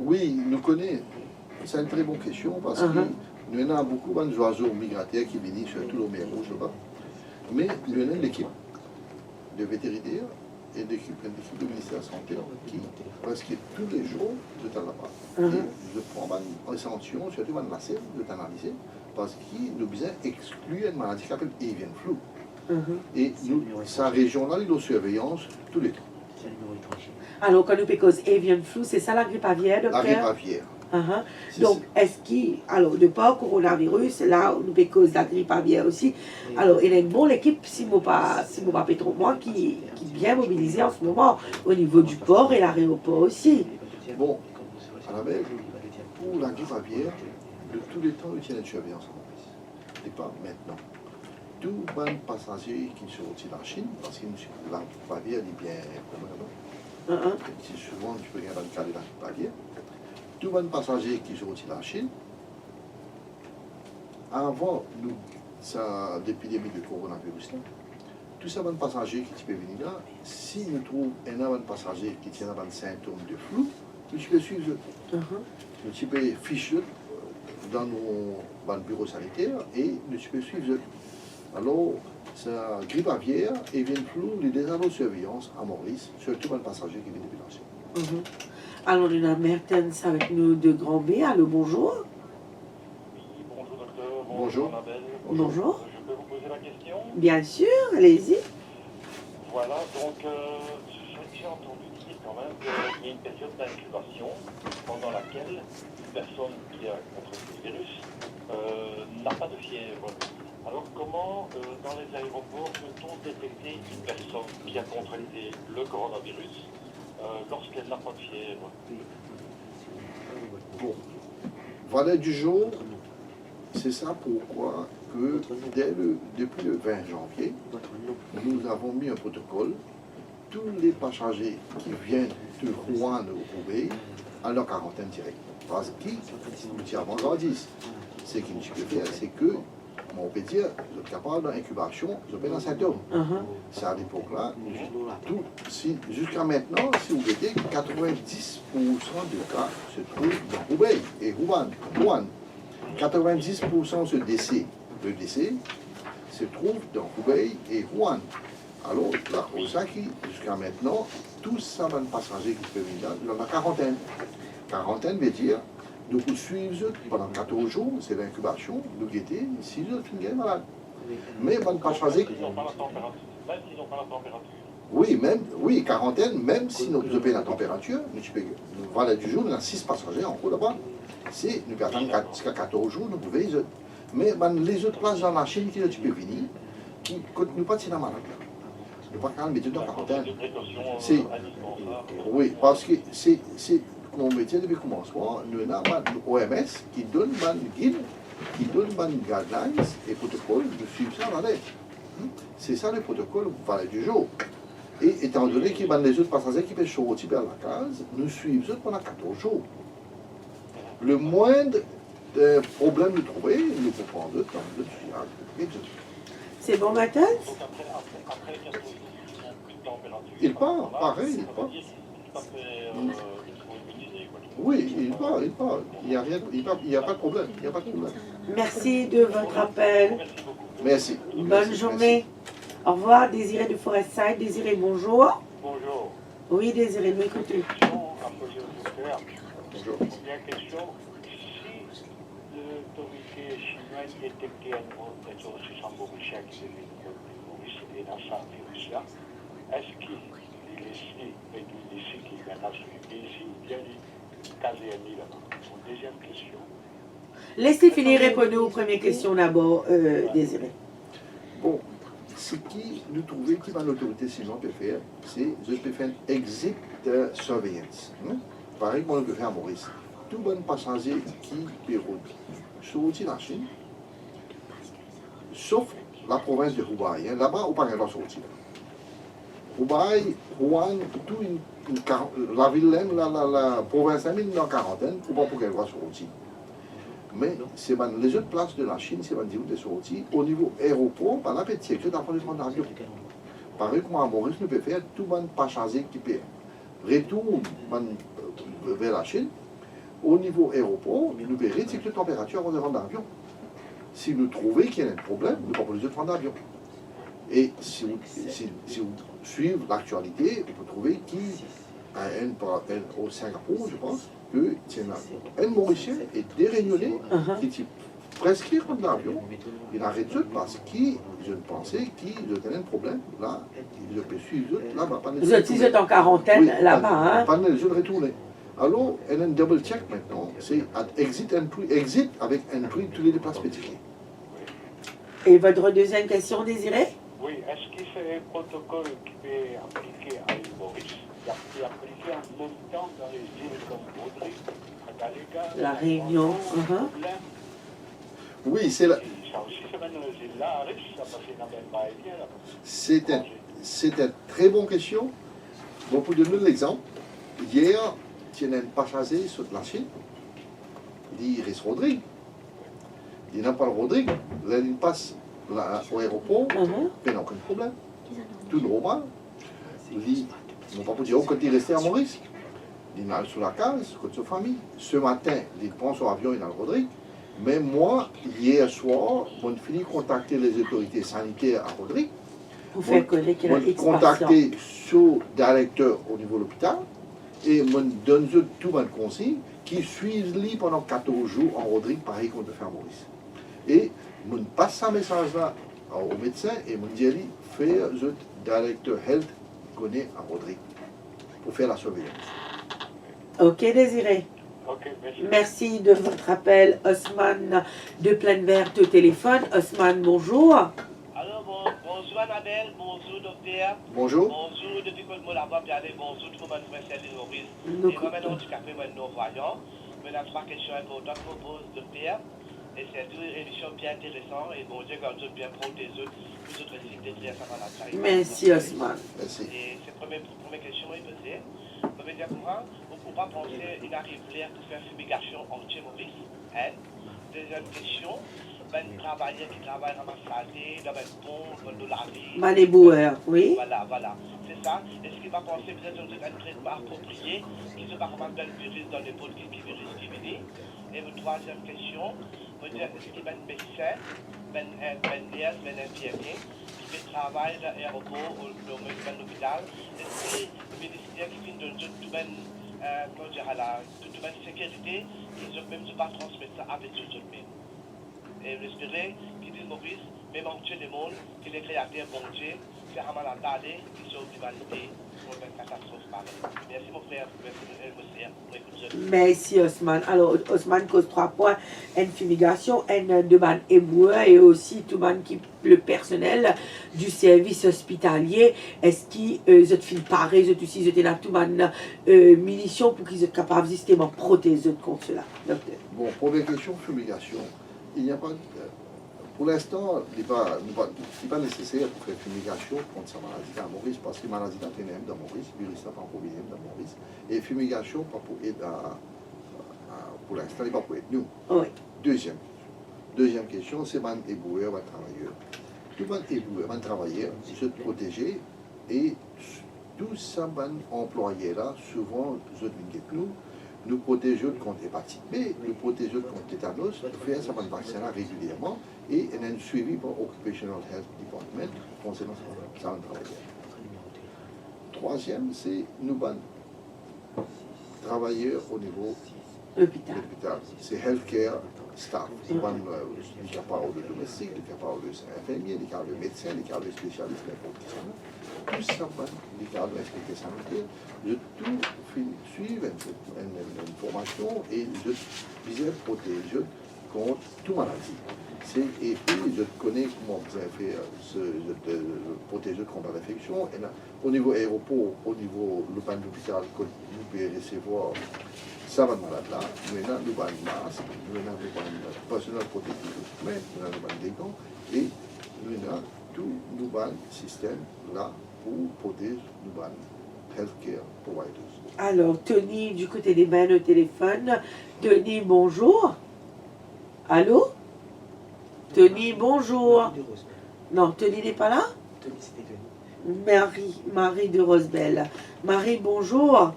Oui, nous connaissons. C'est une très bonne question parce que nous avons beaucoup d'oiseaux migratoires qui viennent surtout au mer Rouge là-bas. Mais nous avons l'équipe de vétérinaires et l'équipe de ministère de la Santé qui, presque tous les jours, je t'en là-bas. Et je prends un échantillon, surtout un lacet, de t'analyser, parce que nous besoin exclure une maladie qui s'appelle avian flu. Et nous, sa région-là, il est en surveillance tous les temps. Alors, quand nous parlons avian flu, c'est ça la grippe aviaire, docteur? La grippe aviaire. Donc, est-ce qu'il, alors, de pas coronavirus, là, nous parlons de la grippe aviaire aussi. Alors, il y a une bonne équipe, si je ne pas trop moi, qui est bien mobilisée en ce moment au niveau du port et l'aéroport aussi. Bon, à la base, pour la grippe aviaire, de tous les temps, il y a une surveillance en plus. Et pas maintenant. Tous les passagers qui sont sortis de la Chine, parce que la grippe aviaire est bien probablement. C'est souvent, tu peux regarder le cas de la grippe aviaire. Tous les passagers qui sont sortis de la Chine, avant l'épidémie de coronavirus, tous ces passagers qui peuvent venir là, si nous trouvons un passager qui tient un symptôme de flou, nous pouvons suivre. Nous pouvons ficher dans nos bureaux sanitaires et nous pouvons suivre. Alors, sa grippe aviaire et vient flou, les déjà de surveillance à Maurice, surtout les passagers qui viennent de Pélancé. Alors, nous avons Mertens avec nous de Grand B. Allô, bonjour. Oui, bonjour docteur, bonjour Annabelle. Bonjour. Je peux vous poser la question? Bien sûr, allez-y. Voilà, donc j'ai entendu dire quand même qu'il y a une période d'incubation pendant laquelle une personne qui a contracté le virus n'a pas de fièvre. Alors comment, dans les aéroports, peut-on détecter une personne qui a contracté le coronavirus lorsqu'elle n'a pas de fièvre? Bon, voilà du jour, c'est ça pourquoi que depuis le 20 janvier, nous avons mis un protocole. Tous les passagers qui viennent de Rouen au Roubaix à leur quarantaine directe. Parce que, nous disons avant 10, ce qui nous peut faire, c'est que, on peut dire, vous êtes capable d'incubation, vous avez un symptôme. C'est à l'époque-là, jusqu'à maintenant, si vous voyez, 90% de cas se trouvent dans Roubaix et Rouen. 90% le décès se trouve dans Roubaix et Rouen. Alors, là, pour ça jusqu'à maintenant, tous ces passagers qui peuvent venir là, ils ont la quarantaine. Quarantaine veut dire, nous suivons pendant 14 jours, c'est l'incubation, nous guetter, si nous sommes malades. Mais les passagers. Même s'ils n'ont pas la température. Oui, quarantaine, même si nous avons la température, nous voilà du jour, nous avons 6 passagers en haut là-bas. Si nous attendons jusqu'à 14 jours, nous pouvons les autres. Mais les autres places dans la Chine qui peuvent venir, qui ne continuent pas de se malade. Nous ne pouvons pas mettre dans la quarantaine. Oui, parce que c'est mon métier depuis le commencement. Nous avons l'OMS qui donne un guide, qui donne un guidelines et protocole de suivre ça dans l'air. C'est ça le protocole du jour. Et étant donné qu'il y a les autres passagers qui peuvent sortir vers la case, nous suivons pendant 14 jours. Le moindre des problèmes de trouver, nous pouvons prendre le temps de suivre. C'est bon, Mathias? Donc après 4 jours, plus de température. Il part, pareil, il part. Oui, il part. Il n'y a pas de problème. Merci de votre appel. Merci. Bonne Merci, journée. Au revoir, Désiré de Forestside. Désiré, bonjour. Bonjour. Oui, Désiré, nous écoutons. Question à poser au docteur. Bonjour. Première question, si l'autorité chinoise détectait un ressources en Mauritius qui est le Maurice et dans sa virus-là, est-ce qu'il est laissé, et du laissé qu'il y a là sur le pays, bien casé un là-bas? Mon deuxième question. Laissez finir répondre aux premières questions d'abord, Désiré. Bon, ce qui nous trouvait qui va l'autorité sinon peut faire, c'est je peux faire un exit surveillance. Pareil qu'on peut faire à Maurice. Tout bon passager qui peut sortir de la Chine, sauf la province de Hubei. Là-bas, on ne peut pas sortir. Hubei, Wuhan, la ville, la province, elle est en quarantaine, il ne peut pas qu'elle va sortir. Mais c'est les autres places de la Chine, c'est des sorties. Au niveau aéroport, par la petite sécurité, d'apprendre de prendre l'avion. Pareil comme à Maurice, nous pouvons faire tout le monde passager qui peut retourner vers la Chine. Au niveau aéroport, nous pouvons retirer la température avant de prendre l'avion. Si nous trouvons qu'il y a un problème, nous pouvons pas prendre l'avion. Et si vous suivez l'actualité, vous pouvez trouver au Singapour, je pense, que un Mauricien est déréunionné, qui est presque prendre l'avion. Il arrête tout parce que je pensais qu'il avait un problème. Là, je peux suivre là-bas. Vous êtes en quarantaine là-bas, hein? Pas les jeux de retourner. Alors, il y a un double check maintenant. C'est exit avec entry tous les places spécifiques. Et votre deuxième question, Désiré? Oui, est-ce que c'est un protocole qui peut appliquer à l'île Maurice? Il est appliqué en même temps dans les îles comme Baudry, Tagalega, La Réunion. Oui, c'est là. Ça aussi, c'est maintenant les îles là, riches, ça passe dans le va-et-vient là. C'est une très bonne question. Bon, pour donner l'exemple, hier, il y a un passager sur la Chine, il reste Rodrigue. Il n'a pas le Rodrigue, là, il passe au aéroport, il n'y a aucun problème. Tout normal. Il ne va pas dire, quand il restait à Maurice, il est sur la case, avec sa famille. Ce matin, il prend son avion, il a le Rodrigue. Mais moi, hier soir, on fini de contacter les autorités sanitaires à Rodrigue. Pour faire connaître qu'il y a On contacté son directeur au niveau de l'hôpital et on donne tout le conseil qui suivent lui pendant 14 jours en Rodrigue, pareil qu'on peut faire à Maurice. Et on passe ce message-là au médecin et on dit, faire le directeur health connaît à Rodrigue pour faire la surveillance. Ok, Désiré. Ok, merci. Merci de votre appel, Osman de Plaine Verte au téléphone. Osman, bonjour. Alors, bonjour Annabelle, bonjour docteur. Bonjour. Bonjour depuis que je là-bas, bonjour tout le monde, merci Maurice. Nous- Et moi maintenant, je suis capé, nous voyons. Mais la trois questions importantes que pose docteur. Et c'est une émission bien intéressante et bon Dieu, quand on bien prendre des autres, plus autres sites de très ça va la Merci, Osman. Merci. Et c'est la première question est posée. Je veux dire, courant, on ne peut pas penser qu'il arrive l'air pour faire fumigation entière Maurice. Hein? Deuxième question, ben travailleur qui travaille dans ma santé, dans un pont, dans la vie. Manéboueur, oui. Voilà. C'est ça. Est-ce qu'il va penser peut-être que c'est un traitement approprié, qui se passe comment le virus dans les pots qui virus qui vient? Et votre troisième question, vous dire, est-ce qu'il y a un médecin, un nurse, un infirmier, qui fait travail dans l'aéroport ou dans l'hôpital? Est-ce que le ministère qui vient de tout toute sécurité, ils ne même pas transmettre ça avec eux mêmes? Et j'espérais qu'ils disent Maurice, même en Dieu le monde, qu'il est créateur bon Dieu, c'est vraiment la tardée qui sauve l'humanité pour une catastrophe pareille. Merci mon frère, merci pour écouter. Merci, Osman. Alors, Osman cause 3 points. Une fumigation, une demande émoueur et aussi tout le monde qui le personnel du service hospitalier. Est-ce qu'ils ont fait pareil, ils ont aussi jeté là tout le monde munitions pour qu'ils soient capables justement de protéger contre cela, docteur? Bon, première question, fumigation. Il n'y a pas, pour l'instant, il n'est pas nécessaire pour faire fumigation contre sa maladie à Maurice, parce que la maladie n'a pas dans Maurice, le virus n'a pas dans Maurice, et fumigation pas pour être pour l'instant, il n'est pas pour être nous. Oui. Deuxième question, c'est ban éboueur, ban travailleur. Tout ban éboueur, ban travailleur, se protéger et tous ces ban employés là, souvent, nous protégeons contre l'hépatite B, nous protégeons contre le tétanos, nous faisons ce vaccin là régulièrement et on a un suivi par Occupational Health Department concernant ça travailleur. Troisième, c'est nous ban travailleurs au niveau L'hôpital. l'hôpital. C'est healthcare staff. Les capables de domestiques, les capables de infirmiers, les capables de médecins, les capables de spécialistes, n'importe qui. Tout ça, les capables d'inspecteurs sanitaires, je tout suivre une formation et je visais protéger contre toute maladie. Et puis, je connais comment vous avez fait protéger contre l'infection. Au niveau aéroport, au niveau de l'hôpital, vous pouvez recevoir ça va malade là, nous avons le masque, nous avons le personnel protectif, nous avons des gants et nous avons tout le système là pour protéger le healthcare providers. Alors, Tony, du côté des bains au téléphone. Tony, bonjour. Allô? Tony, bonjour. Non, Tony n'est pas là? Tony, c'était Tony. Marie de Rosebelle. Marie, bonjour.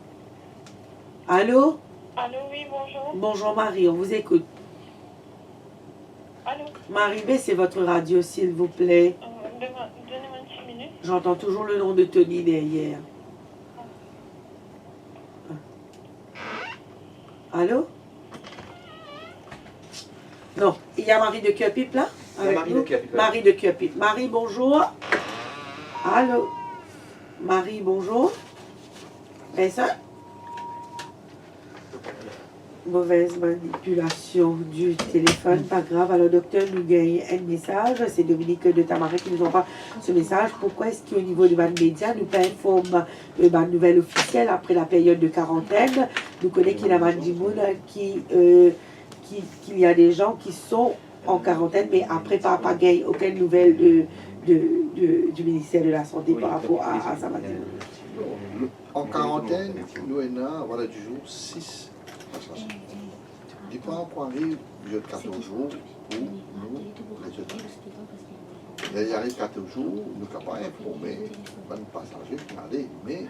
Allô? Allô, oui, bonjour. Bonjour Marie, on vous écoute. Allô, Marie, baissez votre radio s'il vous plaît. donnez-moi une petite minute. J'entends toujours le nom de Tony derrière. Allô? Non, il y a Marie de Cuepip là? Il y a avec Marie nous? de Cuepip, ouais. Marie de Cuepip. Marie, bonjour. Allô? Marie, bonjour. Et ça? Mauvaise manipulation du téléphone, pas grave. Alors, docteur, nous gagnons un message. C'est Dominique de Tamarin qui nous envoie ce message. Pourquoi est-ce qu'au niveau du ban média, nous pas informe ban nouvelle officielle après la période de quarantaine? Nous connaissons qu'il y a ban du monde qu'il y a des gens qui sont en quarantaine, mais après, pas gagné aucune nouvelle du ministère de la Santé par rapport à sa maladie. En quarantaine, nous avons voilà, du jour 6 passages. Du point pour arriver, je 14 jours pour nous, les autres. Il y a 14 jours, nous ne pouvons pas informer les passagers qui allaient, mais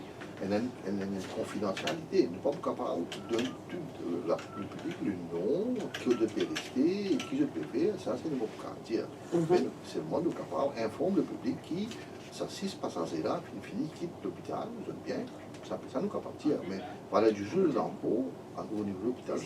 il y a une confidentialité. Nous ne pouvons pas donner tout le public le nom, qui je peux rester, qui je peux faire, ça c'est ne pouvons pas dire. Mais seulement nous sommes capables d'informer le public qui, ces 6 passagers-là, finit, quitte l'hôpital, nous sommes bien. Ça nous capable de dire, mais voilà du jeu d'impôt au niveau de l'hôpital.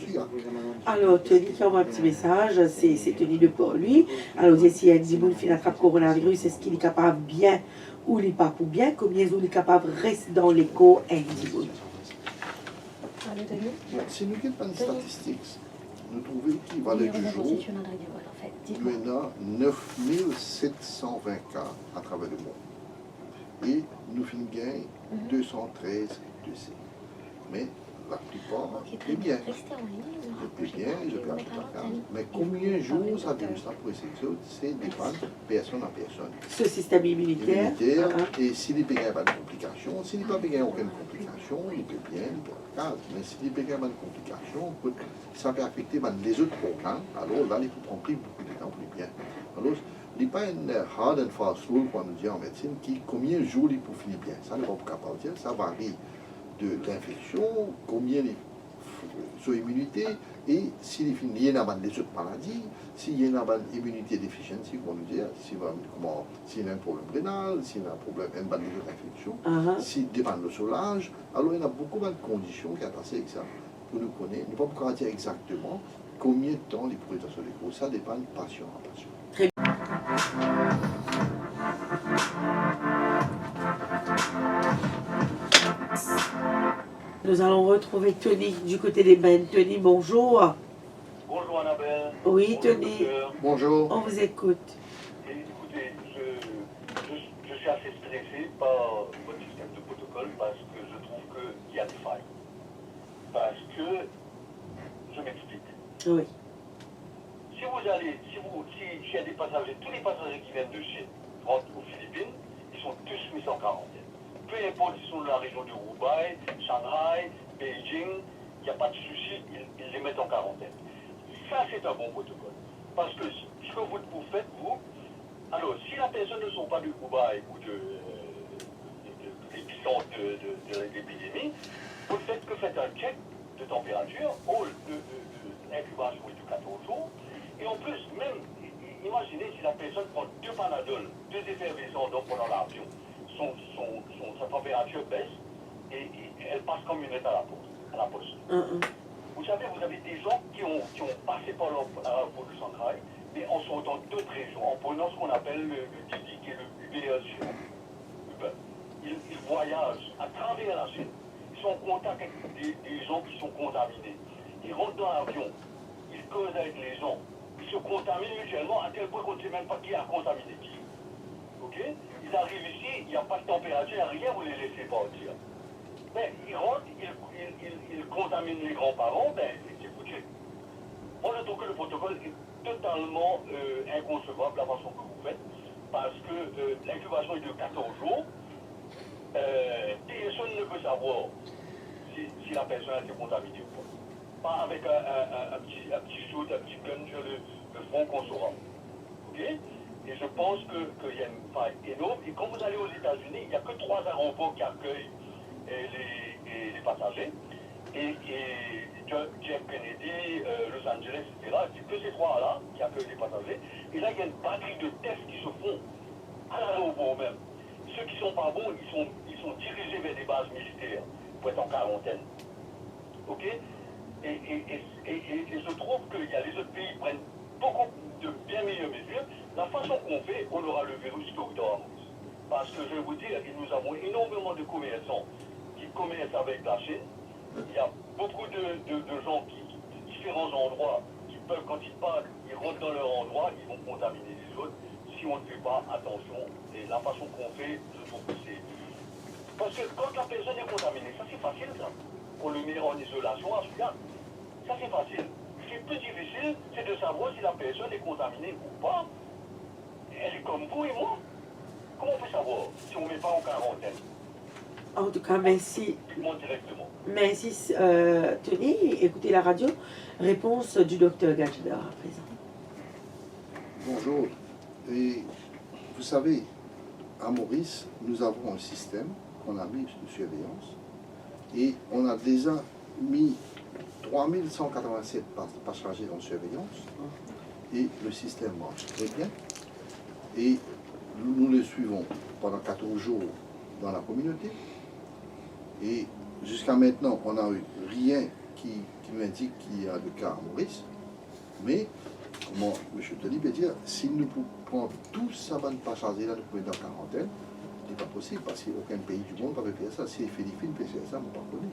Alors, Tony qui envoie un petit message, c'est Tony de pour lui. Alors, si Ndiboun fait attrape coronavirus, est-ce qu'il est capable bien ou il n'est pas pour bien? Combien il est capable de rester dans l'écho Ndiboun? Si nous regardons les statistiques, nous trouvons qu'il valait du jour, nous avons 9720 cas à travers le monde. Et nous finissons gain 213 décès. Mais la plupart, c'est bien. C'est bien, je vais acheter la carte. Mais combien de jours ça dure ça pour essayer de c'est dépend de personne à personne. Ce système immunitaire. Et s'il n'y a pas de complications, s'il n'y a pas aucune complication, il peut bien, il peut pas. Mais s'il n'y a pas de complications, ça peut affecter les autres organes. Alors là, il faut prendre beaucoup de temps pour les bien. Alors, il n'y a pas une hard and fast rule qu'on nous dit en médecine qui combien de jours il faut finir bien. Ça n'est pas capable de dire. Ça varie de l'infection, combien son immunité et s'il y a des autres maladies, s'il y a une immunité déficiente, qu'on nous dit, s'il y a un problème rénal, s'il y a un problème, une autre infection, s'il dépend de son âge. Alors il y a beaucoup de conditions qui sont passées avec ça pour nous connaître. Nous ne pouvons pas dire exactement combien de temps il pourrait être sur les gros. Ça dépend de patient à patient. Nous allons retrouver Tony du côté des bains. Tony, bonjour. Bonjour Annabelle. Oui, Bonjour, Tony. docteur. Bonjour. On vous écoute. Et écoutez, je suis assez stressé par votre système de protocole parce que je trouve qu'il y a des failles. Parce que, je m'explique. Oui. Si il y a des passagers, tous les passagers qui viennent de Chine rentrent aux Philippines, ils sont tous mis en quarantaine. Peu importe s'ils sont de la région de Hubei, Shanghai, Beijing, il n'y a pas de souci, ils les mettent en quarantaine. Ça, c'est un bon protocole. Parce que ce que vous faites, vous, alors, si la personne ne sont pas du Cuba ou de l'épisode de l'épidémie, vous faites un check de température, l'incubation est de 14 jours, et en plus, même, imaginez si la personne prend 2 Panadol, 2 effervescents pendant l'avion, sa température baisse, et elle passe comme une lettre à la poste. Vous savez, vous avez des gens qui ont passé par l'aéroport de Shanghai, mais en sortant d'autres régions, en prenant ce qu'on appelle le Didi, qui est le Uber Chinois. Ils voyagent à travers la Chine, ils sont en contact avec des gens qui sont contaminés. Ils rentrent dans l'avion, ils causent avec les gens, ils se contaminent mutuellement à tel point qu'on ne sait même pas qui a contaminé qui. Ok? Ils arrivent ici, il n'y a pas de température, il n'y a rien, vous les laissez partir. Ben, ils rentrent, ils contaminent les grands-parents, ben, c'est foutu. Moi, je trouve que le protocole est totalement inconcevable la façon que vous faites, parce que l'incubation est de 14 jours. Personne ne peut savoir si la personne a été contaminée ou pas. Pas avec un petit shoot, un petit gun sur le front qu'on saura. Ok? Et je pense qu'il y a une faille énorme. Et quand vous allez aux États-Unis, il n'y a que 3 aéroports qui accueillent les passagers. Et Jeff Kennedy, Los Angeles, etc. C'est que ces 3-là qui accueillent les passagers. Et là, il y a une batterie de tests qui se font à l'aéroport même. Ceux qui ne sont pas bons, ils sont dirigés vers des bases militaires pour être en quarantaine. Ok? Et je trouve que les autres pays prennent beaucoup de bien meilleures mesures. La façon qu'on fait, on aura le virus tôt ou tard. Parce que je vais vous dire, nous avons énormément de commerçants qui commercent avec la Chine. Il y a beaucoup de gens de différents endroits qui peuvent, quand ils partent, ils rentrent dans leur endroit, ils vont contaminer les autres. Si on ne fait pas attention, et la façon qu'on fait, je trouve que c'est... Parce que quand la personne est contaminée, ça c'est facile ça. On le met en isolation à celui-là. Ça c'est facile. Ce qui est plus difficile, c'est de savoir si la personne est contaminée ou pas. Elle est comme vous et moi. Comment on peut savoir si on ne met pas en quarantaine? En tout cas, merci. Directement. Merci, Tony. Écoutez la radio. Réponse du docteur Gadjidar à présent. Bonjour. Et vous savez, à Maurice, nous avons un système qu'on a mis de surveillance et on a déjà mis 3187 passagers en surveillance et le système marche très bien. Et nous les suivons pendant 14 jours dans la communauté. Et jusqu'à maintenant, on n'a eu rien qui m'indique qu'il y a de cas à Maurice. Mais, comment M. Tony peut dire, si nous prenons tous ces passagers-là de mettre en quarantaine, ce n'est pas possible, parce qu'aucun pays du monde ne peut faire ça. Si les Philippines peuvent faire ça, je ne pas connu.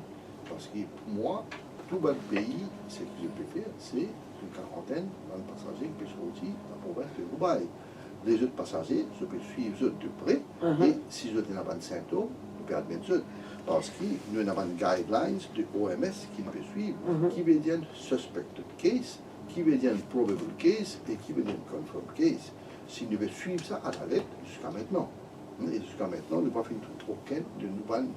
Parce que pour moi, tout le pays, ce que je peux faire, c'est une quarantaine de passagers qui peuvent sortir de la province de Dubaï. Les autres passagers, je peux suivre eux de près, et si je n'ai pas de symptômes, je peux admettre eux. Parce que nous avons des guidelines de OMS qui nous peut suivre, qui veut dire suspected case, qui veut dire probable case et qui veut dire confirmed case. Si nous devons suivre ça à la lettre jusqu'à maintenant. Et jusqu'à maintenant, nous n'avons pas fait aucun de nouveaux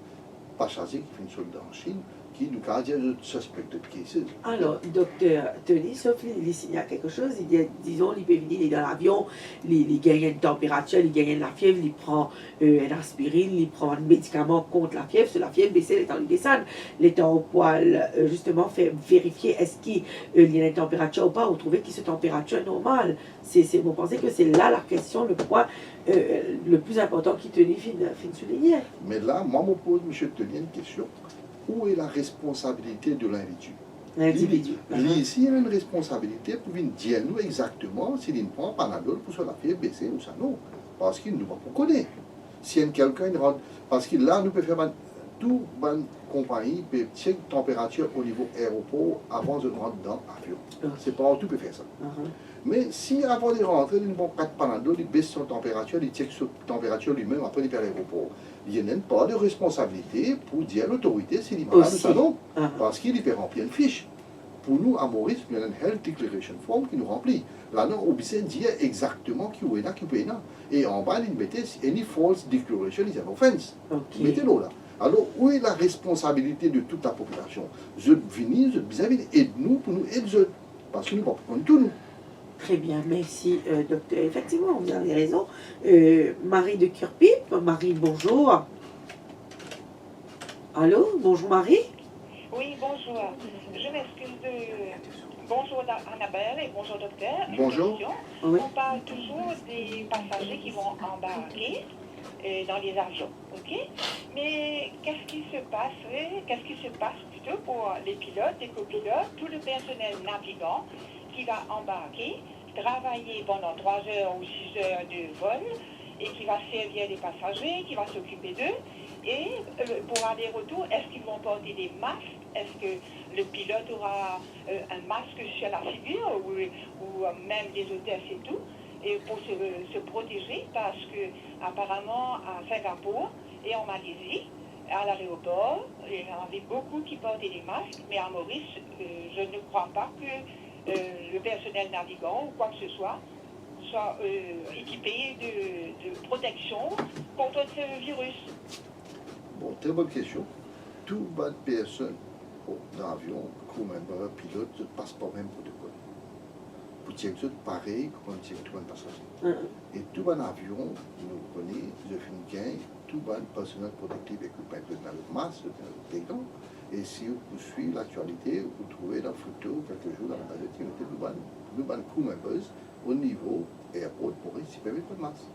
passagers qui font une soldat en Chine qui nous a dit suspected cases. Alors, docteur Tony, sauf il signale quelque chose, il dit, disons, il peut venir, il est dans l'avion, il gagne une température, il gagne la fièvre, il prend une aspirine, il prend un médicament contre la fièvre, sur la fièvre baissée, l'état lui descend, l'état au poil, justement, fait vérifier est-ce qu'il y a une température ou pas, ou trouver qu'il y a une température normale. Vous pensez que c'est là la question, le point le plus important qui Tony fin souligner. Mais là, moi, je me pose, M. Tony, une question. Où est la responsabilité de l'individu? L'individu. Ici, il y a une responsabilité pour venir dire nous exactement s'il ne prend pas Panadol pour se la faire baisser ou ça non. Parce qu'il ne va pas connaître. Si quelqu'un rentre. Parce que là, nous pouvons faire toute bonne compagnie peut checker la température au niveau aéroport avant de rentrer dans l'avion. C'est pas tout peut faire ça. Mais si avant de rentrer, il ne prend pas de Panadol, il baisse son température, il check sa température lui-même après il fait l'aéroport. Il n'y a pas de responsabilité pour dire à l'autorité s'il est malade ou ça non. Parce qu'il peut remplir une fiche. Pour nous, à Maurice, il y a une Health Declaration Form qui nous remplit. Là, on oblige dire exactement qui est là, qui est là. Et en bas, il mettait any false declaration is an offense. Mettez-le là. Alors, où est la responsabilité de toute la population? Je viens, je aide-nous pour nous aider. Parce que nous ne pouvons pas tout, nous. Très bien, merci docteur. Effectivement, vous avez raison. Marie de Curpip, Marie, bonjour. Allô, bonjour Marie. Oui, bonjour. Je m'excuse de... Bonjour Annabelle et bonjour docteur. Bonjour. Oui. On parle toujours des passagers qui vont embarquer dans les avions, ok? Mais qu'est-ce qui se passe plutôt pour les pilotes, les copilotes, tout le personnel navigant qui va embarquer, travailler pendant 3 heures ou 6 heures de vol et qui va servir les passagers, qui va s'occuper d'eux? Et pour aller-retour, est-ce qu'ils vont porter des masques? Est-ce que le pilote aura un masque sur la figure ou même des hôtesses et tout? Et pour se protéger, parce que apparemment à Singapour et en Malaisie, à l'aéroport, il y en avait beaucoup qui portaient des masques, mais à Maurice, je ne crois pas que le personnel navigant ou quoi que ce soit équipé de protection contre ce virus. Bon, très bonne question. Tout bonne personne dans l'avion, crew member, pilote, ne passe pas le même protocole. Pour dire que c'est pareil comme on dit tout le passager. Et tout bon avion, nous connaissons, je fais une gain, tout bon personnel protectif équipé dans le masque, dans le gants. Et si vous suivez l'actualité, vous trouvez la photo quelques jours dans la gazette, nous bon crew members au niveau aéroport pour ici, pas de masque.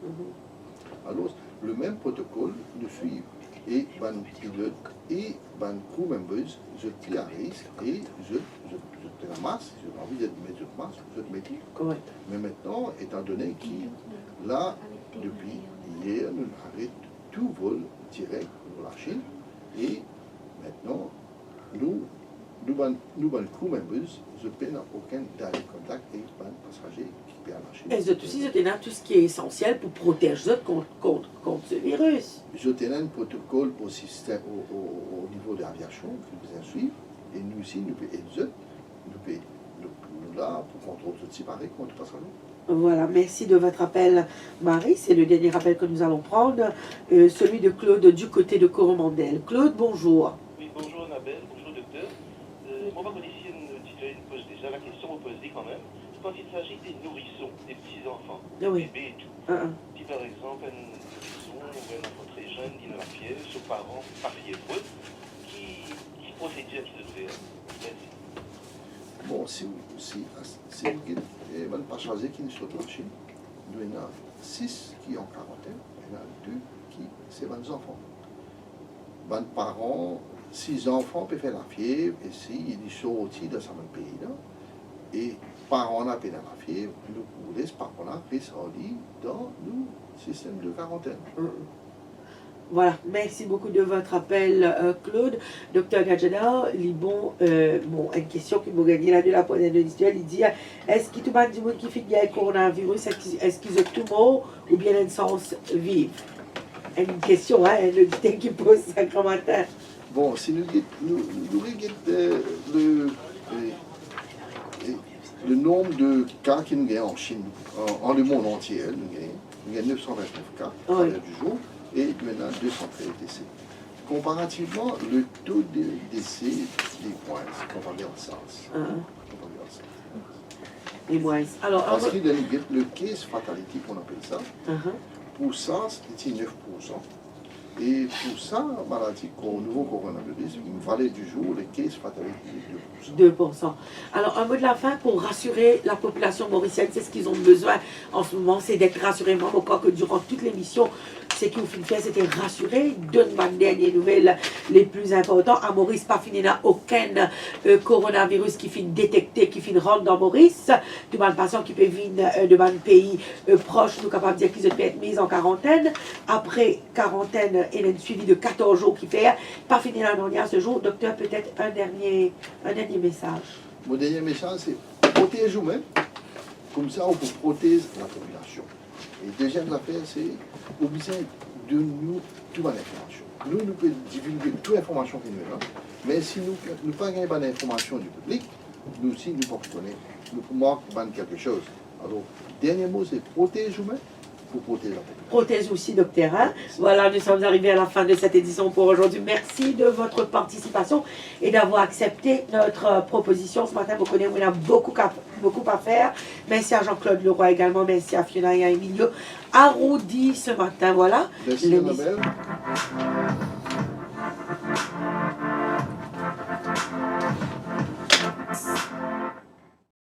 Alors, le même protocole nous suit. Et ban pilote et ban crew members, je suis à risque et je la masse, j'ai envie de mettre le masque, je te mets. Correct. Mais maintenant, étant donné que là, depuis hier, nous arrêtons tout vol direct pour la Chine et maintenant, nous ban crew members, je n'ai aucun direct contact avec ban passager qui peut à la Chine. Et aussi, je tout ce qui est essentiel pour protéger contre ce virus. Je tenais un protocole au système, au niveau de l'aviation que vous suivre, et nous aussi, nous là pour contrôler tout séparé contre passager. Voilà, merci de votre appel, Marie. C'est le dernier appel que nous allons prendre, celui de Claude du côté de Coromandel. Claude, bonjour. Oui, bonjour Annabelle, bonjour docteur. Moi, ma connaissance, une pose déjà la question, vous posez quand même. Quand il s'agit des nourrissons, des petits-enfants, Ah oui. bébés et tout. Si par exemple, un nourrisson ou un enfant très jeune, il a la fièvre, ses parents par fiévreux, qui procédure qui devait faire? Merci. Bon, si vous avez un passager qui ne sont pas en Chine, nous en avons 6 qui sont en quarantaine, il y en a 2 qui sont 20 enfants. 20 parents, 6 enfants peuvent faire la fièvre, et si ils sont aussi dans ce même pays-là, et parents n'a pas la fièvre, nous laissons parents-là rester dans le système de quarantaine. Voilà, merci beaucoup de votre appel, Claude. Docteur Gadjada, une question qui m'a gagné là de la poignée de l'histoire, il dit, est-ce qu'il tout le monde du monde qui fait qu'il y a le coronavirus, est-ce qu'ils ont tout mort ou bien un sens vivre? Une question, hein, le dit qui pose ça grand matin. Bon, si nous regardons le nombre de cas qu'il y a en Chine, en le monde entier, il y a 929 cas à l'heure du jour. Et maintenant 213 décès. Comparativement, le taux de décès des moins, comparé en SARS. Les moins. Alors, parce que le case fatality, qu'on appelle ça, pour SARS, c'était 9%. Et pour ça, maladie, nouveau coronavirus, il valait du jour, le case fatality est 2%. Alors, un mot de la fin pour rassurer la population mauricienne, c'est ce qu'ils ont besoin en ce moment, c'est d'être rassurés. Moi, je crois que durant toute l'émission, ce qu'il faut faire, c'était rassurer. Donne ma dernière nouvelle les plus importantes. À Maurice, pas fini, n'a aucun coronavirus qui finit détecté, qui finit rentre dans Maurice. Tout le patient qui peut venir de un pays proche, nous capables de dire qu'ils ont pu être mis en quarantaine. Après quarantaine, il y a un suivi de 14 jours qui fait. Pas fini la dernière ce jour. Docteur, peut-être un dernier message. Mon dernier message, c'est protéger vous-même. Comme ça, on peut protéger la population. Et deuxième affaire, c'est obliger de nous toute l'information. Nous pouvons divulguer toute l'information qui nous est là, mais si nous ne pas gagner l'information du public, nous aussi, nous pouvons connaître, nous pouvons manquer quelque chose. Alors, dernier mot, c'est protéger vous-même pour protéger la population. Protège aussi docteur. Hein? Voilà, nous sommes arrivés à la fin de cette édition pour aujourd'hui. Merci de votre participation et d'avoir accepté notre proposition ce matin. Vous connaissez, on a beaucoup à faire. Merci à Jean-Claude Leroy également. Merci à Fiona et à Emilio Arroudi ce matin. Voilà. Merci Annabelle.